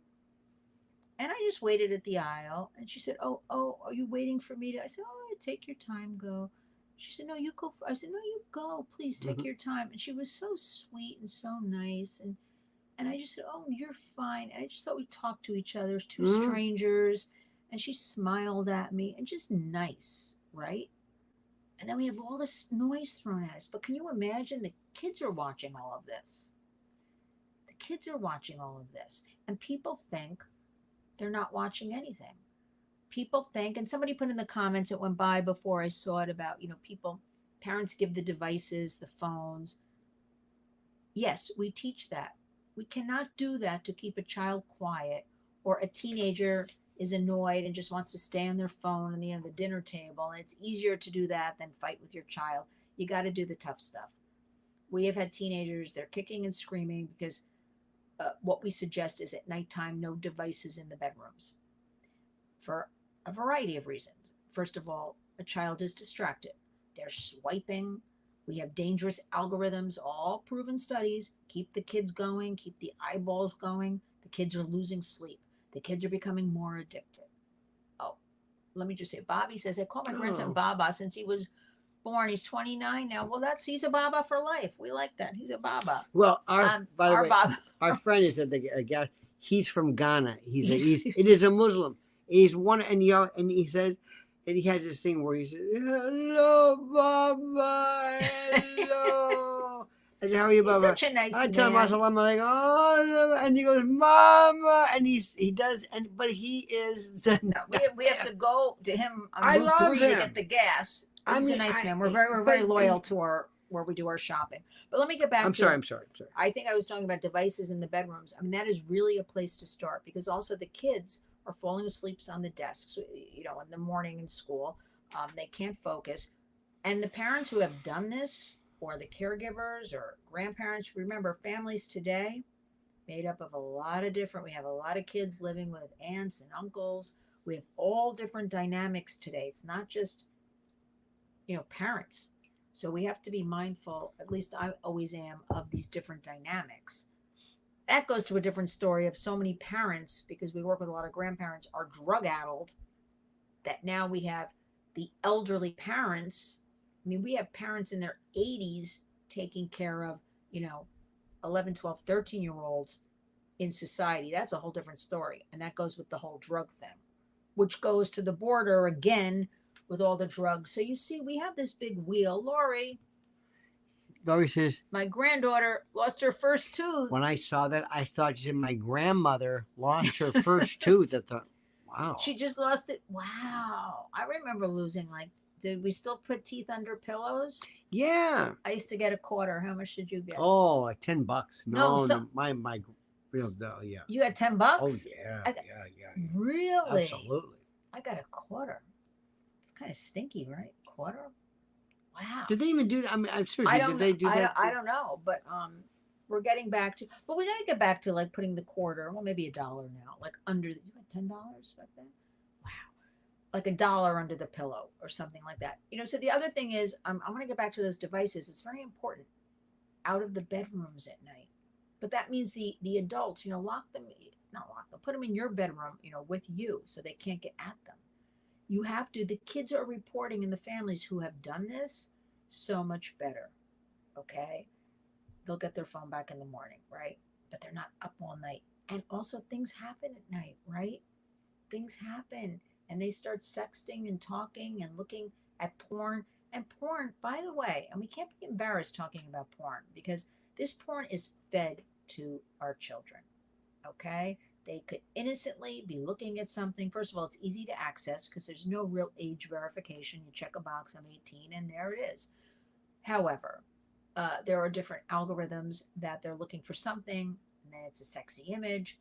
And I just waited at the aisle, and she said, "Oh, are you waiting for me to?" I said, "Oh, take your time, go." She said, "No, you go." I said, "No, you go. Please take your time." And she was so sweet and so nice, and I just said, "Oh, you're fine." And I just thought we talked to each other as two strangers, and she smiled at me, and just nice, right? And then we have all this noise thrown at us. But can you imagine the kids are watching all of this? The kids are watching all of this, and people think they're not watching anything. People think, and somebody put in the comments, it went by before I saw it, about, parents give the devices, the phones. Yes, we teach that. We cannot do that to keep a child quiet, or a teenager is annoyed and just wants to stay on their phone on the dinner table. And it's easier to do that than fight with your child. You got to do the tough stuff. We have had teenagers, they're kicking and screaming because what we suggest is at nighttime, no devices in the bedrooms for a variety of reasons. First of all, a child is distracted. They're swiping. We have dangerous algorithms, all proven studies. Keep the kids going, keep the eyeballs going. The kids are losing sleep. The kids are becoming more addicted. Oh, let me just say, Bobby says, I call my grandson Baba since he was born. He's 29 now. Well, he's a Baba for life. We like that. He's a Baba. Well, by the way, Baba. our friend is at the guy. He's from Ghana. It is a Muslim. He's one, and he says, and he has this thing where he says, "Hello, Baba, hello." I said, "How are you, Baba?" He's such a nice I tell him, man. "Assalamu alaikum." Oh, and he goes, "Mama," and he does, but he is the. No, we have to go to him on I Route love 3 to him. get the gas. He's a nice man. We're very but- loyal to where we do our shopping. But let me get back. I'm sorry. I think I was talking about devices in the bedrooms. I mean, that is really a place to start, because also the kids are falling asleep on the desks, in the morning in school. They can't focus. And the parents who have done this, or the caregivers or grandparents, remember, families today made up of we have a lot of kids living with aunts and uncles. We have all different dynamics today. It's not just, parents. So we have to be mindful, at least I always am, of these different dynamics. That goes to a different story of so many parents, because we work with a lot of grandparents, are drug addled, that now we have the elderly parents. I mean, we have parents in their 80s taking care of, 11, 12, 13-year-olds in society. That's a whole different story. And that goes with the whole drug thing, which goes to the border again with all the drugs. So you see, we have this big wheel. Lori says, my granddaughter lost her first tooth. when I saw that, I thought she said my grandmother lost her first tooth. I thought, wow. She just lost it. Wow. I remember losing, did we still put teeth under pillows? Yeah. I used to get a quarter. How much did you get? Oh, like $10. No, my yeah. You had $10? Oh yeah, yeah. Really? Absolutely. I got a quarter. It's kind of stinky, right? Quarter? Wow. Did they even do that? I mean, I'm seriously, did they do that? I don't know, but we're getting back to, but we got to get back to putting the quarter, well, maybe $1 now, under, you had $10 back then? Wow. Like $1 under the pillow or something like that. So the other thing is, I'm going to get back to those devices. It's very important. Out of the bedrooms at night. But that means the adults, not lock them, put them in your bedroom, with you, so they can't get at them. You have to, the kids are reporting in the families who have done this so much better. Okay. They'll get their phone back in the morning, right? But they're not up all night. And also, things happen at night, right? Things happen. And they start sexting and talking and looking at porn. And porn, by the way, and we can't be embarrassed talking about porn because this porn is fed to our children. Okay? They could innocently be looking at something. First of all, it's easy to access because there's no real age verification. You check a box, I'm 18, and there it is. However, there are different algorithms that they're looking for something, and then it's a sexy image.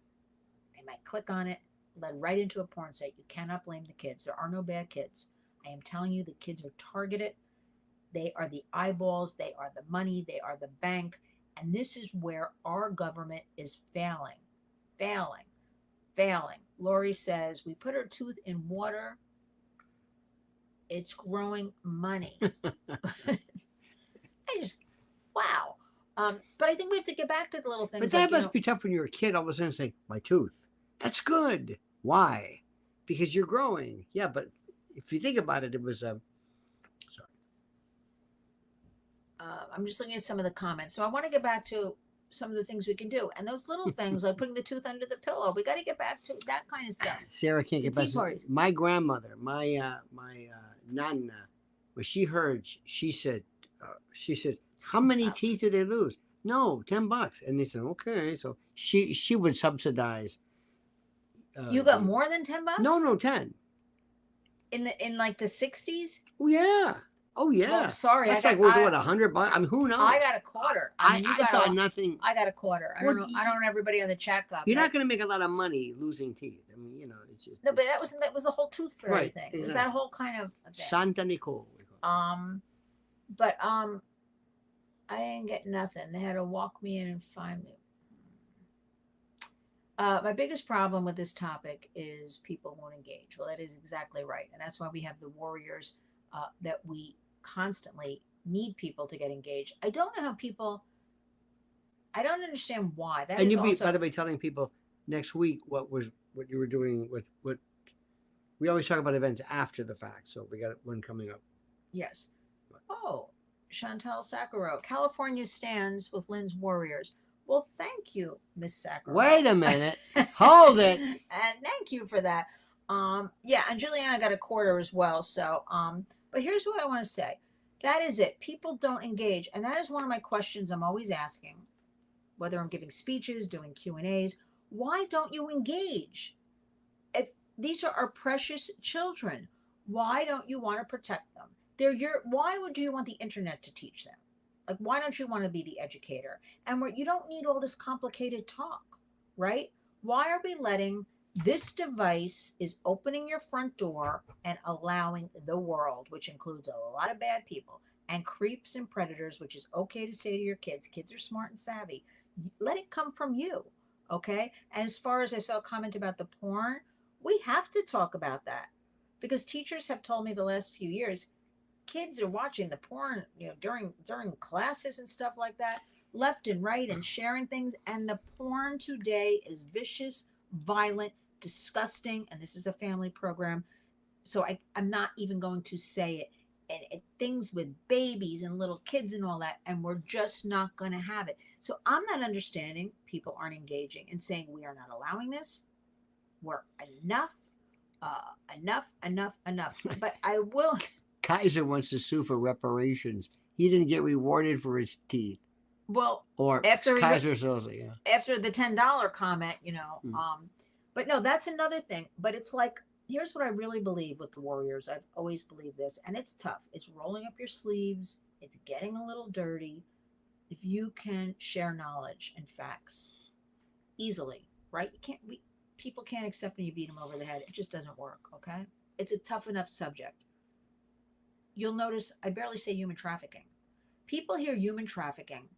They might click on it, led right into a porn site. You cannot blame the kids. There are no bad kids. I am telling you, the kids are targeted. They are the eyeballs, they are the money, they are the bank. And this is where our government is failing, failing, failing. Lori says, we put our tooth in water, it's growing money. I just, wow. But I think we have to get back to the little things. But that must be tough when you're a kid. All of a sudden, say, "My tooth." That's good. Why? Because you're growing. Yeah, but if you think about it, it was sorry. I'm just looking at some of the comments. So I want to get back to some of the things we can do, and those little things like putting the tooth under the pillow. We got to get back to that kind of stuff. Sarah can't get back. My grandmother, my nana, when she heard, she said, "How many teeth do they lose?" No, $10. And they said, "Okay." So she would subsidize. You got more than $10? No, 10. In like the 60s? Oh yeah. Oh yeah. Well, sorry, that's like we're doing $100. I mean, who knows? I got a quarter. I thought nothing. I got a quarter. I don't know. I don't know everybody on the chat got. You're not going to make a lot of money losing teeth. I mean, it's just no. But that was the whole tooth fairy thing. Exactly. It was that whole kind of thing. Santa Nicole. But I didn't get nothing. They had to walk me in and find me. My biggest problem with this topic is people won't engage. Well, that is exactly right, and that's why we have the warriors that we constantly need people to get engaged. I don't know how people. I don't understand why. That and you'll be, by the way, telling people next week what you were doing. What we always talk about events after the fact, so we got one coming up. Yes. Oh, Chantal Sakharov, California stands with Lynn's Warriors. Well, thank you, Miss Sakharov. Wait a minute. Hold it. And thank you for that. Yeah, and Juliana got a quarter as well. So, but here's what I want to say. That is it. People don't engage. And that is one of my questions I'm always asking, whether I'm giving speeches, doing Q&As. Why don't you engage? If these are our precious children, why don't you want to protect them? Why would you want the internet to teach them? Like, why don't you want to be the educator? And you don't need all this complicated talk, right? Why are we letting this device is opening your front door and allowing the world, which includes a lot of bad people and creeps and predators, which is okay to say to your kids. Kids are smart and savvy. Let it come from you, okay? And as far as I saw a comment about the porn, we have to talk about that because teachers have told me the last few years, kids are watching the porn, during classes and stuff like that, left and right, and sharing things. And the porn today is vicious, violent, disgusting. And this is a family program, so I'm not even going to say it. And things with babies and little kids and all that, and we're just not going to have it. So I'm not understanding people aren't engaging and saying we are not allowing this. We're enough. But I will. Kaiser wants to sue for reparations. He didn't get rewarded for his teeth. Well, or after Kaiser sells it, yeah. After the $10 comment, but no, that's another thing. But it's like, here's what I really believe with the Warriors. I've always believed this, and it's tough. It's rolling up your sleeves. It's getting a little dirty. If you can share knowledge and facts easily, right? People can't accept when you beat them over the head. It just doesn't work. Okay, it's a tough enough subject. You'll notice I barely say human trafficking. People hear human trafficking.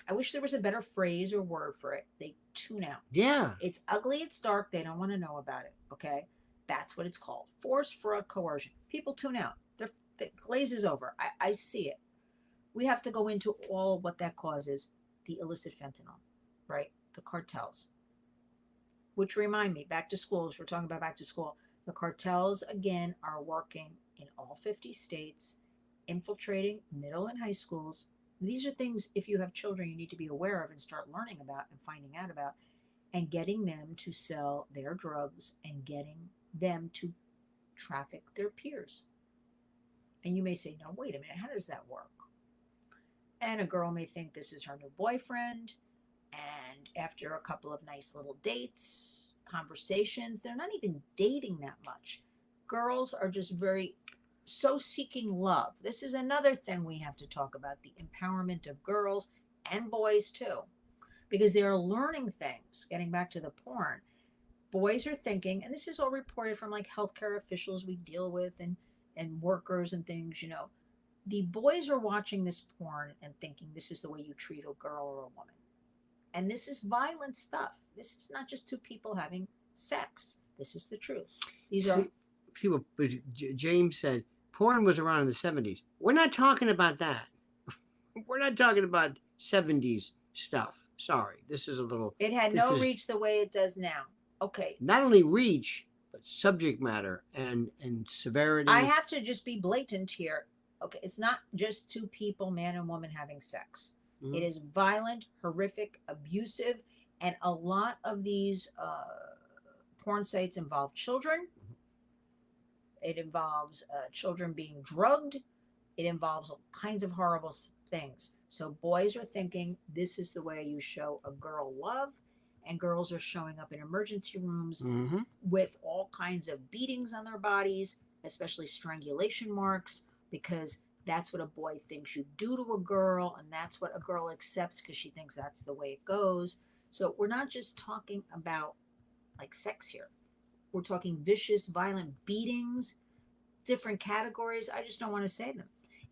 I wish there was a better phrase or word for it. They tune out. Yeah. It's ugly. It's dark. They don't want to know about it. Okay. That's what it's called. Force, fraud, coercion. People tune out. The glaze is over. I see it. We have to go into all of what that causes. The illicit fentanyl, right? The cartels. Which remind me, back to schools. We're talking about back to school. The cartels, again, are working in all 50 states, infiltrating middle and high schools, These are things, if you have children, you need to be aware of and start learning about and finding out about, and getting them to sell their drugs and getting them to traffic their peers. And you may say, no, wait a minute, how does that work? And a girl may think this is her new boyfriend. And after a couple of nice little dates, conversations, they're not even dating that much. Girls are just so seeking love. This is another thing we have to talk about, the empowerment of girls and boys too, because they are learning things. Getting back to the porn, boys are thinking, and this is all reported from like healthcare officials we deal with and workers and things, the boys are watching this porn and thinking this is the way you treat a girl or a woman. And this is violent stuff. This is not just two people having sex. This is the truth. These are people. James said porn was around in the 70s. We're not talking about that. We're not talking about 70s stuff. Sorry, this is a little. It had no reach the way it does now. Okay. Not only reach, but subject matter and severity. I have to just be blatant here. Okay, it's not just two people, man and woman, having sex. Mm-hmm. It is violent, horrific, abusive, and a lot of these porn sites involve children. It involves children being drugged. It involves all kinds of horrible things. So boys are thinking this is the way you show a girl love, and girls are showing up in emergency rooms mm-hmm. with all kinds of beatings on their bodies, especially strangulation marks, because that's what a boy thinks you do to a girl, and that's what a girl accepts because she thinks that's the way it goes. So we're not just talking about like sex here. We're talking vicious, violent beatings, different categories. I just don't want to say them.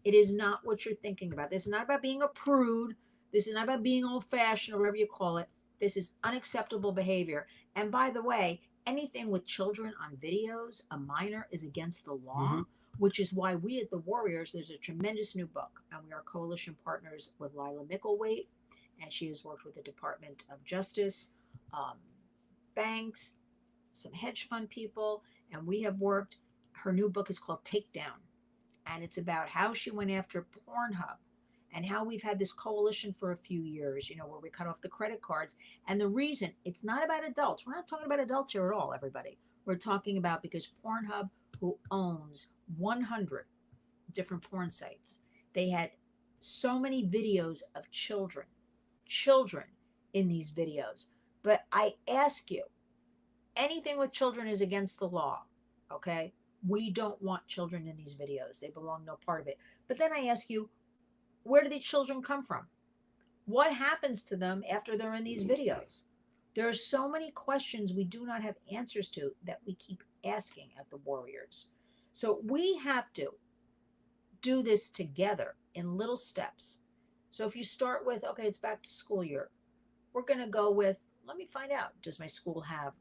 It is not what you're thinking about. This is not about being a prude. This is not about being old-fashioned or whatever you call it. This is unacceptable behavior. And by the way, anything with children on videos, a minor, is against the law. Mm-hmm. Which is why we at the Warriors, there's a tremendous new book, and we are coalition partners with Lila Mickelwaite, and she has worked with the Department of Justice, banks, some hedge fund people, and we have worked. Her new book is called Takedown, and it's about how she went after Pornhub and how we've had this coalition for a few years, where we cut off the credit cards. And the reason, it's not about adults. We're not talking about adults here at all, everybody. We're talking about because Pornhub, who owns 100 different porn sites, they had so many videos of children in these videos. But I ask you, anything with children is against the law, okay? We don't want children in these videos. They belong no part of it. But then I ask you, where do these children come from? What happens to them after they're in these videos? There are so many questions we do not have answers to that we keep asking at the Warriors. So we have to do this together in little steps. So if you start with, okay, it's back to school year, we're going to go with, let me find out, does my school have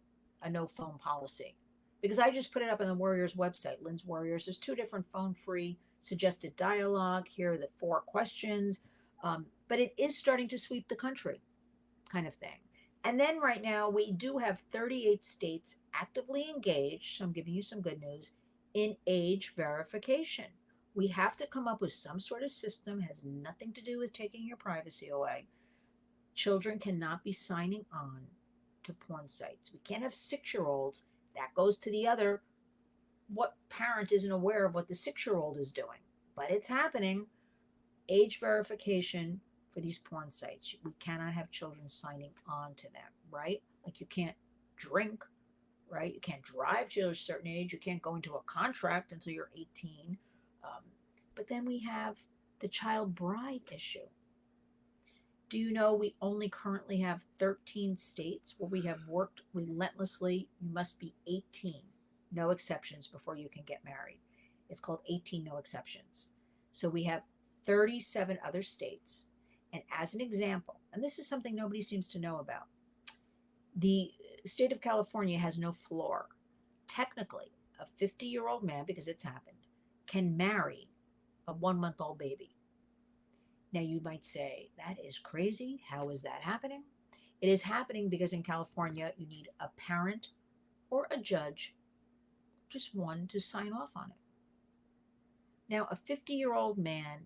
a no phone policy? Because I just put it up on the Warriors website, Lynn's Warriors. There's 2 different phone-free suggested dialogue. Here are the 4 questions. But it is starting to sweep the country kind of thing. And then right now we do have 38 states actively engaged, so I'm giving you some good news, in age verification. We have to come up with some sort of system, has nothing to do with taking your privacy away. Children cannot be signing on to porn sites. We can't have 6-year-olds. That goes to the other, what parent isn't aware of what the 6-year-old is doing? But it's happening. Age verification for these porn sites. We cannot have children signing on to them, right? Like you can't drink, right? You can't drive till a certain age. You can't go into a contract until you're 18. But then we have the child bride issue. Do you know we only currently have 13 states where we have worked relentlessly? You must be 18, no exceptions, before you can get married. It's called 18 no exceptions. So we have 37 other states. And as an example, and this is something nobody seems to know about, the state of California has no floor. Technically, a 50-year-old man, because it's happened, can marry a 1-month-old baby. Now you might say, that is crazy. How is that happening? It is happening because in California, you need a parent or a judge, just one, to sign off on it. Now, a 50-year-old man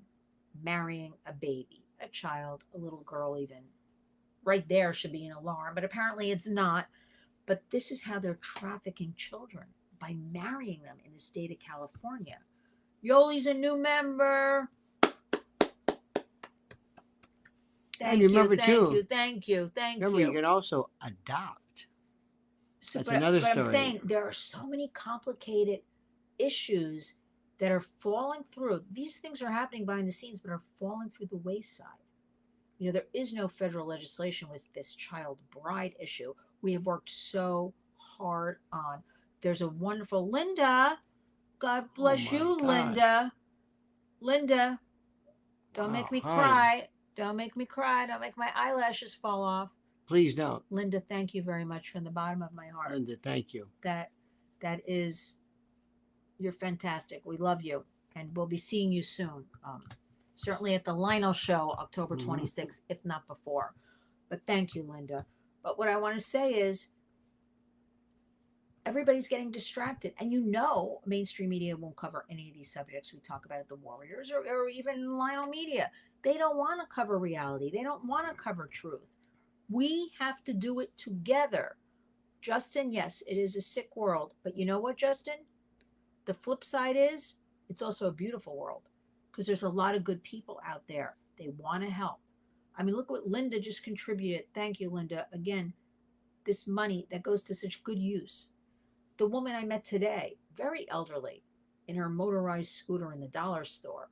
marrying a baby, a child, a little girl even, right there should be an alarm, but apparently it's not. But this is how they're trafficking children, by marrying them in the state of California. Yoli's a new member. And Thank you, remember thank too, you, thank you, thank remember you you. can also adopt. So, That's another but I'm story. saying there are so many complicated issues that are falling through. These things are happening behind the scenes, but are falling through the wayside. You know, there is no federal legislation with this child bride issue. We have worked so hard on. There's a wonderful Linda. God Oh bless my you, gosh. Linda. Linda, don't Wow, make me honey. cry. Don't make me cry. Don't make my eyelashes fall off. Please don't. Linda, thank you very much from the bottom of my heart. Linda, thank you. That is, you're fantastic. We love you, and we'll be seeing you soon. Certainly at the Lionel Show, October 26th, if not before. But thank you, Linda. But what I want to say is, everybody's getting distracted, and you know, mainstream media won't cover any of these subjects we talk about at the Warriors, or even Lionel Media. They don't want to cover reality. They don't want to cover truth. We have to do it together. Justin, yes, it is a sick world, but you know what, Justin? The flip side is it's also a beautiful world, because there's a lot of good people out there. They want to help. I mean, look what Linda just contributed. Thank you, Linda. Again, this money that goes to such good use. The woman I met today, very elderly, in her motorized scooter in the dollar store.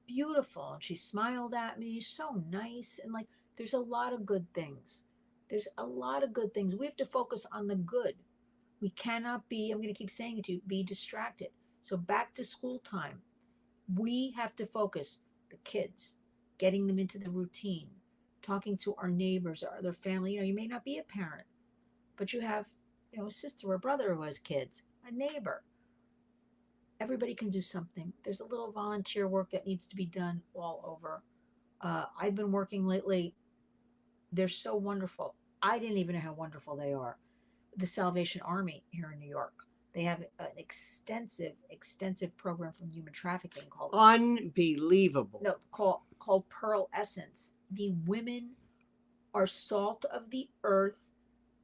Beautiful. And she smiled at me. So nice. And like, there's a lot of good things. There's a lot of good things. We have to focus on the good. We cannot be, I'm going to keep saying it to you, be distracted. So back to school time, we have to focus the kids, getting them into the routine, talking to our neighbors or other family. You know, you may not be a parent, but you have, you know, a sister or brother who has kids, a neighbor. Everybody can do something. There's a little volunteer work that needs to be done all over. I've been working lately. They're so wonderful. I didn't even know how wonderful they are. The Salvation Army here in New York. They have an extensive program from human trafficking called Unbelievable. called Pearl Essence. The women are salt of the earth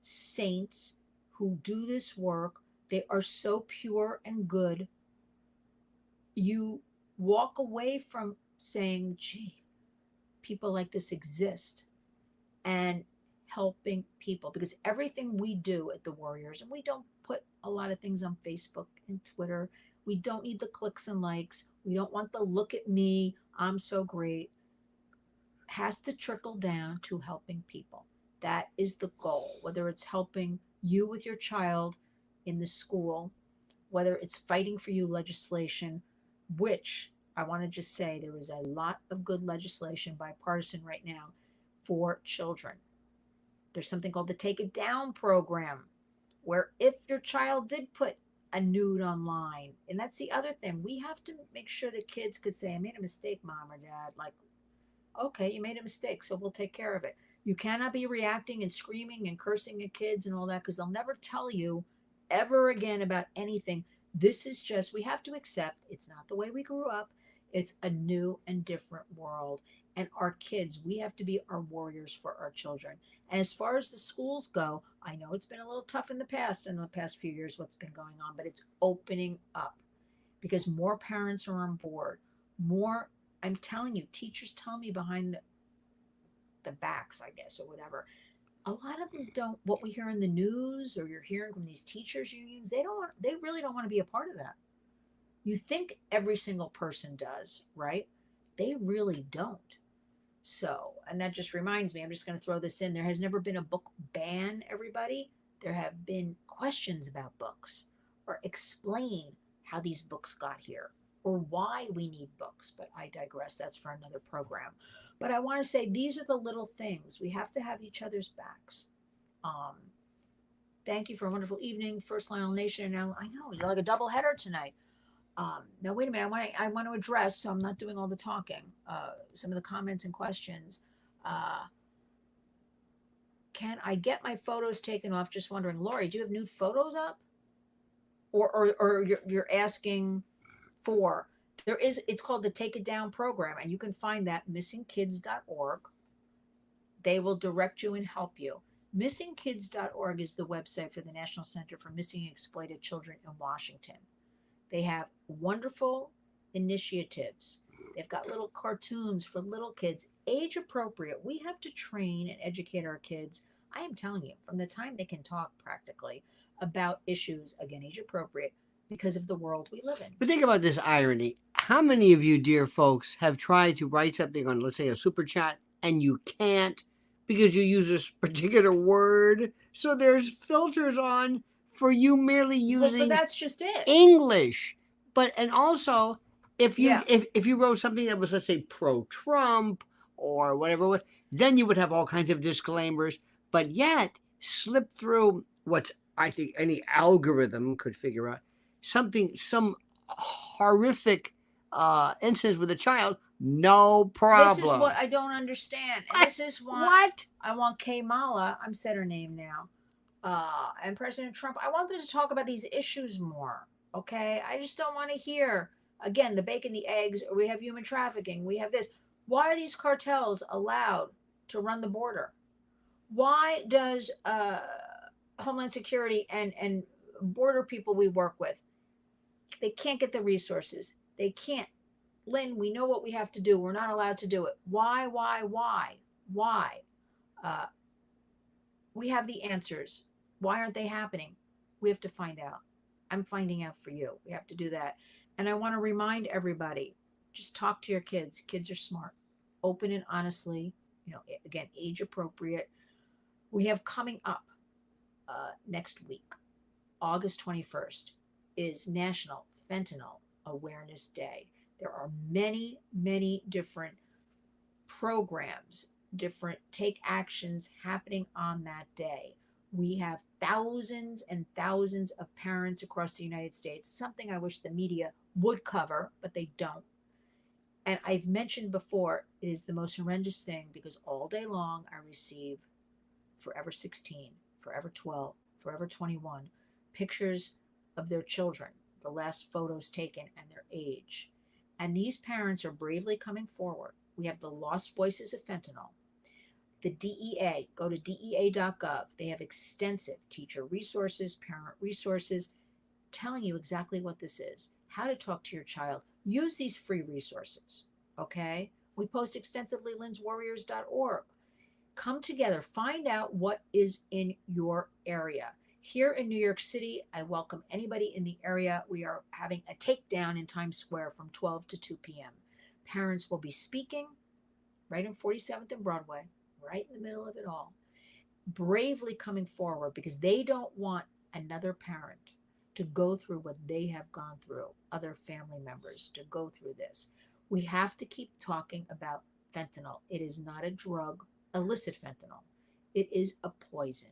saints who do this work. They are so pure and good. You walk away from saying, gee, people like this exist, and helping people, because everything we do at the Warriors, and we don't put a lot of things on Facebook and Twitter. We don't need the clicks and likes. We don't want the look at me, I'm so great. Has to trickle down to helping people. That is the goal, whether it's helping you with your child in the school, whether it's fighting for you legislation, which I want to just say there is a lot of good legislation, bipartisan right now, for children. There's something called the Take It Down program, where if your child did put a nude online, and that's the other thing, we have to make sure that kids could say, I made a mistake, mom or dad. Like, okay, you made a mistake, so we'll take care of it. You cannot be reacting and screaming and cursing at kids and all that, because they'll never tell you ever again about anything. This is just, we have to accept it's not the way we grew up. It's a new and different world. And our kids, we have to be our warriors for our children. And as far as the schools go, I know it's been a little tough in the past few years, what's been going on, but it's opening up because more parents are on board. More, I'm telling you, teachers tell me behind the backs, I guess, or whatever. A lot of them don't, what we hear in the news or you're hearing from these teachers unions, they really don't want to be a part of that. You think every single person does, right? They really don't. So, and that just reminds me, I'm just going to throw this in. There has never been a book ban, everybody. There have been questions about books, or explain how these books got here or why we need books. But I digress. That's for another program. But I want to say these are the little things. We have to have each other's backs. Thank you for a wonderful evening. First Lionel Nation. And now I know you're like a double header tonight. Now wait a minute. I want to address. So I'm not doing all the talking. Some of the comments and questions. Can I get my photos taken off? Just wondering, Lori, do you have nude photos up? Or you're asking for? It's called the Take It Down program, and you can find that missingkids.org. They will direct you and help you. Missingkids.org is the website for the National Center for Missing and Exploited Children in Washington. They have wonderful initiatives. They've got little cartoons for little kids, age appropriate. We have to train and educate our kids. I am telling you, from the time they can talk practically about issues, again, age appropriate, because of the world we live in. But think about this irony. How many of you, dear folks, have tried to write something on, let's say, a super chat, and you can't because you use this particular word? So there's filters on for you merely But using that's just it. English. And also, if you Yeah. if you wrote something that was, let's say, pro-Trump or whatever, then you would have all kinds of disclaimers. But yet, slip through what I think any algorithm could figure out, some horrific instance with a child, no problem. This is what I don't understand. And this is why What? I want Kamala, I'm said her name now, and President Trump, I want them to talk about these issues more. Okay? I just don't want to hear, again, the bacon, the eggs, or we have human trafficking, we have this. Why are these cartels allowed to run the border? Why does Homeland Security and border people we work with, they can't get the resources? They can't. Lynn, we know what we have to do. We're not allowed to do it. Why? Why? Uh, we have the answers. Why aren't they happening? We have to find out. I'm finding out for you. We have to do that. And I want to remind everybody, just talk to your kids. Kids are smart. Open and honestly, again, age appropriate. We have coming up next week, August 21st, is National Fentanyl Awareness Day. There are many, many different programs, different take actions happening on that day. We have thousands and thousands of parents across the United States, something I wish the media would cover, but they don't. And I've mentioned before, it is the most horrendous thing because all day long I receive Forever 16, Forever 12, Forever 21 pictures of their children, the last photos taken and their age. And these parents are bravely coming forward. We have the Lost Voices of Fentanyl. The DEA, go to DEA.gov. They have extensive teacher resources, parent resources, telling you exactly what this is, how to talk to your child. Use these free resources, okay? We post extensively linswarriors.org. Come together, find out what is in your area. Here in New York City, I welcome anybody in the area. We are having a takedown in Times Square from 12 to 2 p.m. Parents will be speaking right in 47th and Broadway, right in the middle of it all, bravely coming forward because they don't want another parent to go through what they have gone through, other family members to go through this. We have to keep talking about fentanyl. It is not a drug, illicit fentanyl. It is a poison.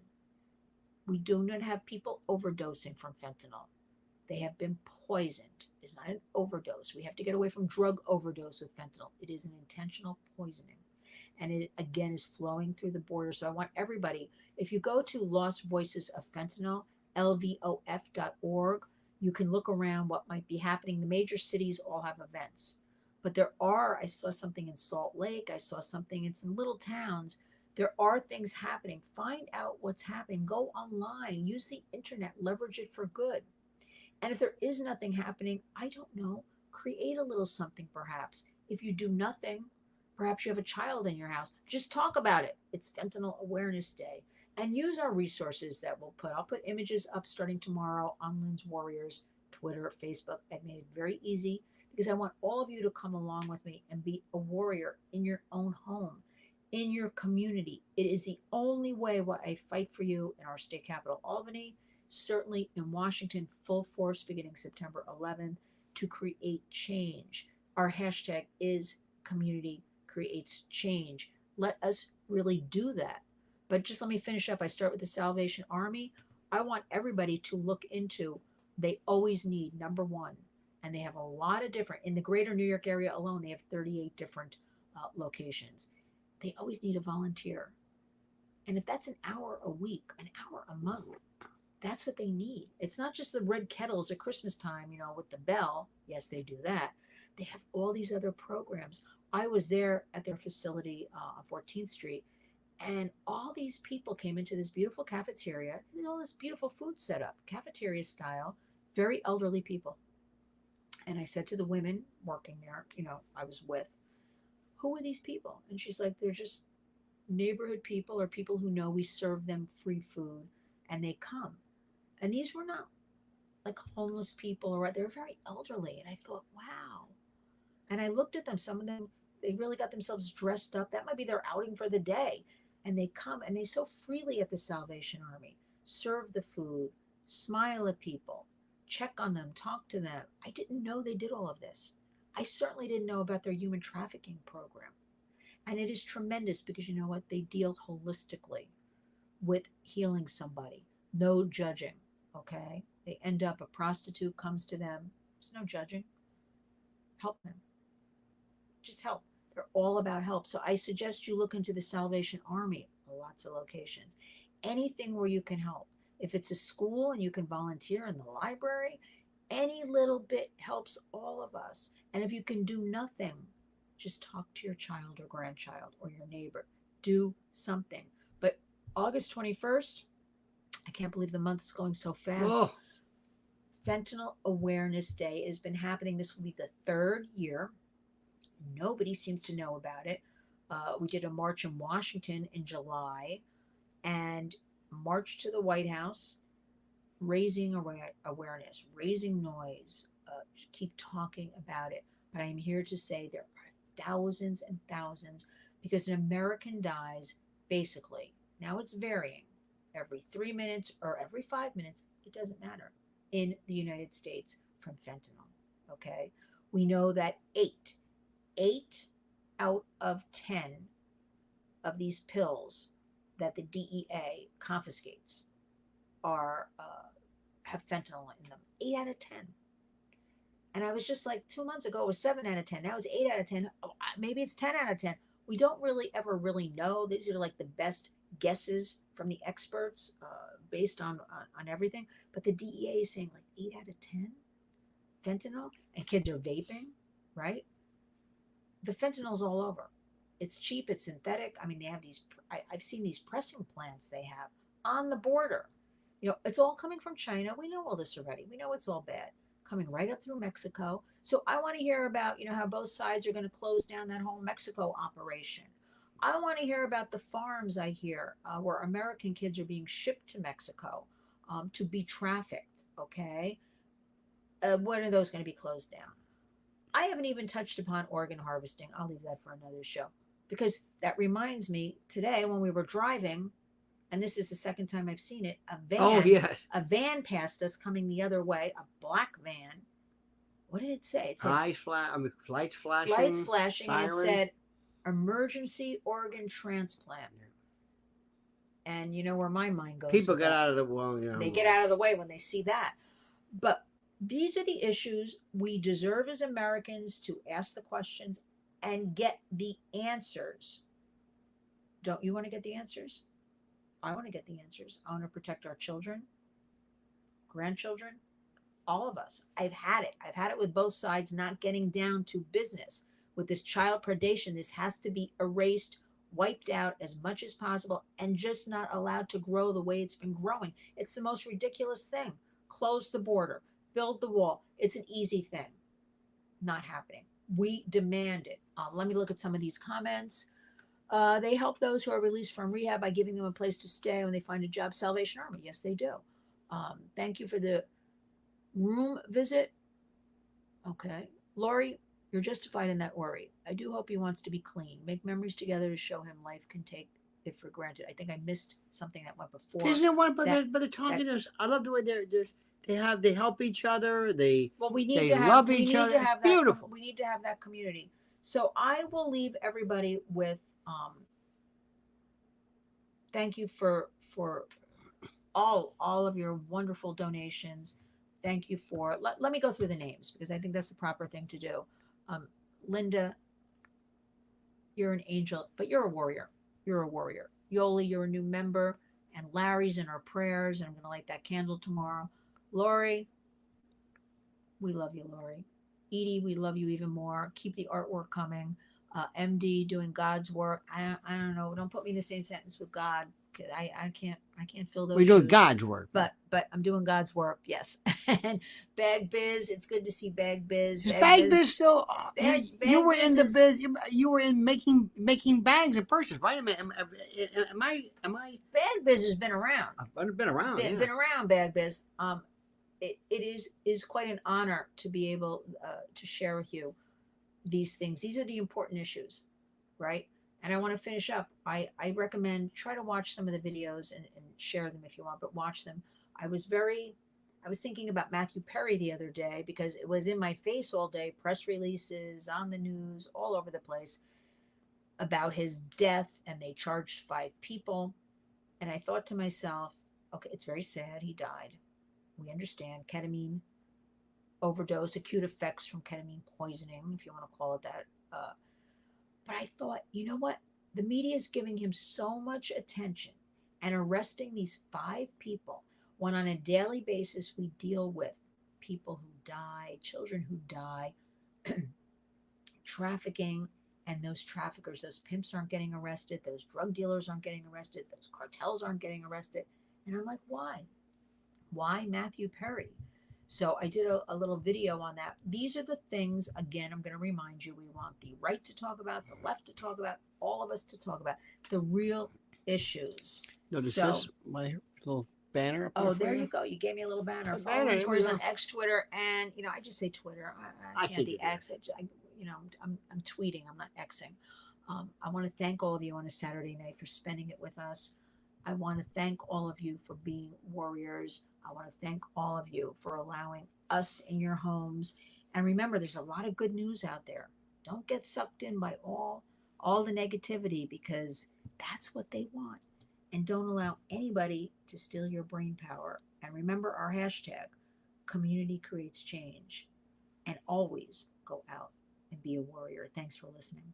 We do not have people overdosing from fentanyl. They have been poisoned. It's not an overdose. We have to get away from drug overdose with fentanyl. It is an intentional poisoning. And it, again, is flowing through the border. So I want everybody, if you go to Lost Voices of Fentanyl, lvof.org, you can look around what might be happening. The major cities all have events. But I saw something in Salt Lake. I saw something in some little towns. There are things happening. Find out what's happening. Go online. Use the internet. Leverage it for good. And if there is nothing happening, I don't know, create a little something perhaps. If you do nothing, perhaps you have a child in your house. Just talk about it. It's Fentanyl Awareness Day. And use our resources that we'll put. I'll put images up starting tomorrow on Lynn's Warriors, Twitter, Facebook. I've made it very easy because I want all of you to come along with me and be a warrior in your own home, in your community. It is the only way why I fight for you in our state capital, Albany, certainly in Washington, full force beginning September 11th to create change. Our hashtag is community creates change. Let us really do that. But just let me finish up. I start with the Salvation Army. I want everybody to look into, they always need, number one, and they have a lot of different, in the greater New York area alone, they have 38 different locations. They always need a volunteer. And if that's an hour a week, an hour a month, that's what they need. It's not just the red kettles at Christmas time, with the bell. Yes, they do that. they have all these other programs. I was there at their facility on 14th Street, and all these people came into this beautiful cafeteria. There's all this beautiful food set up, cafeteria style, very elderly people. And I said to the women working there, I was with, who are these people? And she's like, they're just neighborhood people or people who know we serve them free food and they come. And these were not like homeless people or they're very elderly. And I thought, wow. And I looked at them, some of them, they really got themselves dressed up. That might be their outing for the day. And they come and they so freely at the Salvation Army serve the food, smile at people, check on them, talk to them. I didn't know they did all of this. I certainly didn't know about their human trafficking program. And it is tremendous because you know what? They deal holistically with healing somebody, no judging, okay? They end up, a prostitute comes to them, there's no judging. Help them. Just help. They're all about help. So I suggest you look into the Salvation Army, lots of locations. Anything where you can help. If it's a school and you can volunteer in the library, any little bit helps all of us. And if you can do nothing, just talk to your child or grandchild or your neighbor. Do something. But August 21st, I can't believe the month is going so fast. Oh, Fentanyl Awareness Day has been happening. This will be the third year. Nobody seems to know about it. We did a march in Washington in July and marched to the White House, raising awareness, raising noise, keep talking about it. But I'm here to say there are thousands and thousands because an American dies basically, now it's varying, every 3 minutes or every 5 minutes, it doesn't matter, in the United States from fentanyl, okay? We know that 8 out of 10 of these pills that the DEA confiscates are have fentanyl in them. 8 out of 10. And I was just like, 2 months ago it was 7 out of 10. Now it's 8 out of 10. Oh, maybe it's 10 out of 10. We don't really ever really know. These are like the best guesses from the experts based on everything. But the DEA is saying like 8 out of 10 fentanyl, and kids are vaping, right? The fentanyl's all over. It's cheap. It's synthetic. I mean, they have these. I've seen these pressing plants they have on the border. It's all coming from China. We know all this already. We know it's all bad. Coming right up through Mexico. So I want to hear about, how both sides are going to close down that whole Mexico operation. I want to hear about the farms I hear where American kids are being shipped to Mexico to be trafficked. Okay. When are those going to be closed down? I haven't even touched upon organ harvesting. I'll leave that for another show because that reminds me today when we were driving, and this is the second time I've seen it, a van passed us coming the other way, a black van. What did it say? It said lights flashing, lights flashing, siren. and it said emergency organ transplant. And you know where my mind goes. People get out of the way. They get out of the way when they see that. But these are the issues we deserve as Americans to ask the questions and get the answers. Don't you want to get the answers? I want to get the answers. I want to protect our children, grandchildren, all of us. I've had it. I've had it with both sides not getting down to business. With this child predation, this has to be erased, wiped out as much as possible, and just not allowed to grow the way it's been growing. It's the most ridiculous thing. Close the border. Build the wall. It's an easy thing. Not happening. We demand it. Let me look at some of these comments. They help those who are released from rehab by giving them a place to stay when they find a job. Salvation Army. Yes, they do. Thank you for the room visit. Okay. Lori, you're justified in that worry. I do hope he wants to be clean. Make memories together to show him life can take it for granted. I think I missed something that went before. Isn't it one? But they're talking to us. I love the way they help each other. They love each other. Beautiful. We need to have that community. So I will leave everybody with thank you for all of your wonderful donations. Thank you for let me go through the names because I think that's the proper thing to do. Linda, you're an angel, but you're a warrior. You're a warrior. Yoli, you're a new member, and Larry's in our prayers, and I'm going to light that candle tomorrow. Lori, we love you, Lori. Edie, we love you even more. Keep the artwork coming. MD doing God's work. I don't know. Don't put me in the same sentence with God. 'Cause I can't fill those We're doing shoes. God's work. But I'm doing God's work. Yes. And Bag Biz, it's good to see Bag Biz. Is bag biz still? You Bag were in the Biz biz. You were in making bags and purses, right? Am I? Bag Biz has been around. I've been around. Been around Bag Biz. It is quite an honor to be able to share with you these things. These are the important issues, right? And I want to finish up. I recommend try to watch some of the videos and share them if you want, but watch them. I was thinking about Matthew Perry the other day because it was in my face all day, press releases, on the news, all over the place about his death, and they charged 5 people. And I thought to myself, okay, it's very sad. He died. We understand ketamine overdose, acute effects from ketamine poisoning, if you want to call it that. But I thought, you know what? The media is giving him so much attention and arresting these 5 people when on a daily basis we deal with people who die, children who die, trafficking, and those traffickers, those pimps aren't getting arrested, those drug dealers aren't getting arrested, those cartels aren't getting arrested. And I'm like, why? Why Matthew Perry? So I did a little video on that. These are the things, again, I'm going to remind you, we want the right to talk about, the left to talk about, all of us to talk about the real issues. Notice So- this, my little banner up there. Oh, for there you go. You gave me a little banner. A Follow banner, me there we towards go. on X, Twitter, and I just say Twitter. I I can't keep the it there. X. I'm tweeting. I'm not Xing. I want to thank all of you on a Saturday night for spending it with us. I want to thank all of you for being warriors. I want to thank all of you for allowing us in your homes. And remember, there's a lot of good news out there. Don't get sucked in by all the negativity because that's what they want. And don't allow anybody to steal your brain power. And remember our hashtag, community creates change. And always go out and be a warrior. Thanks for listening.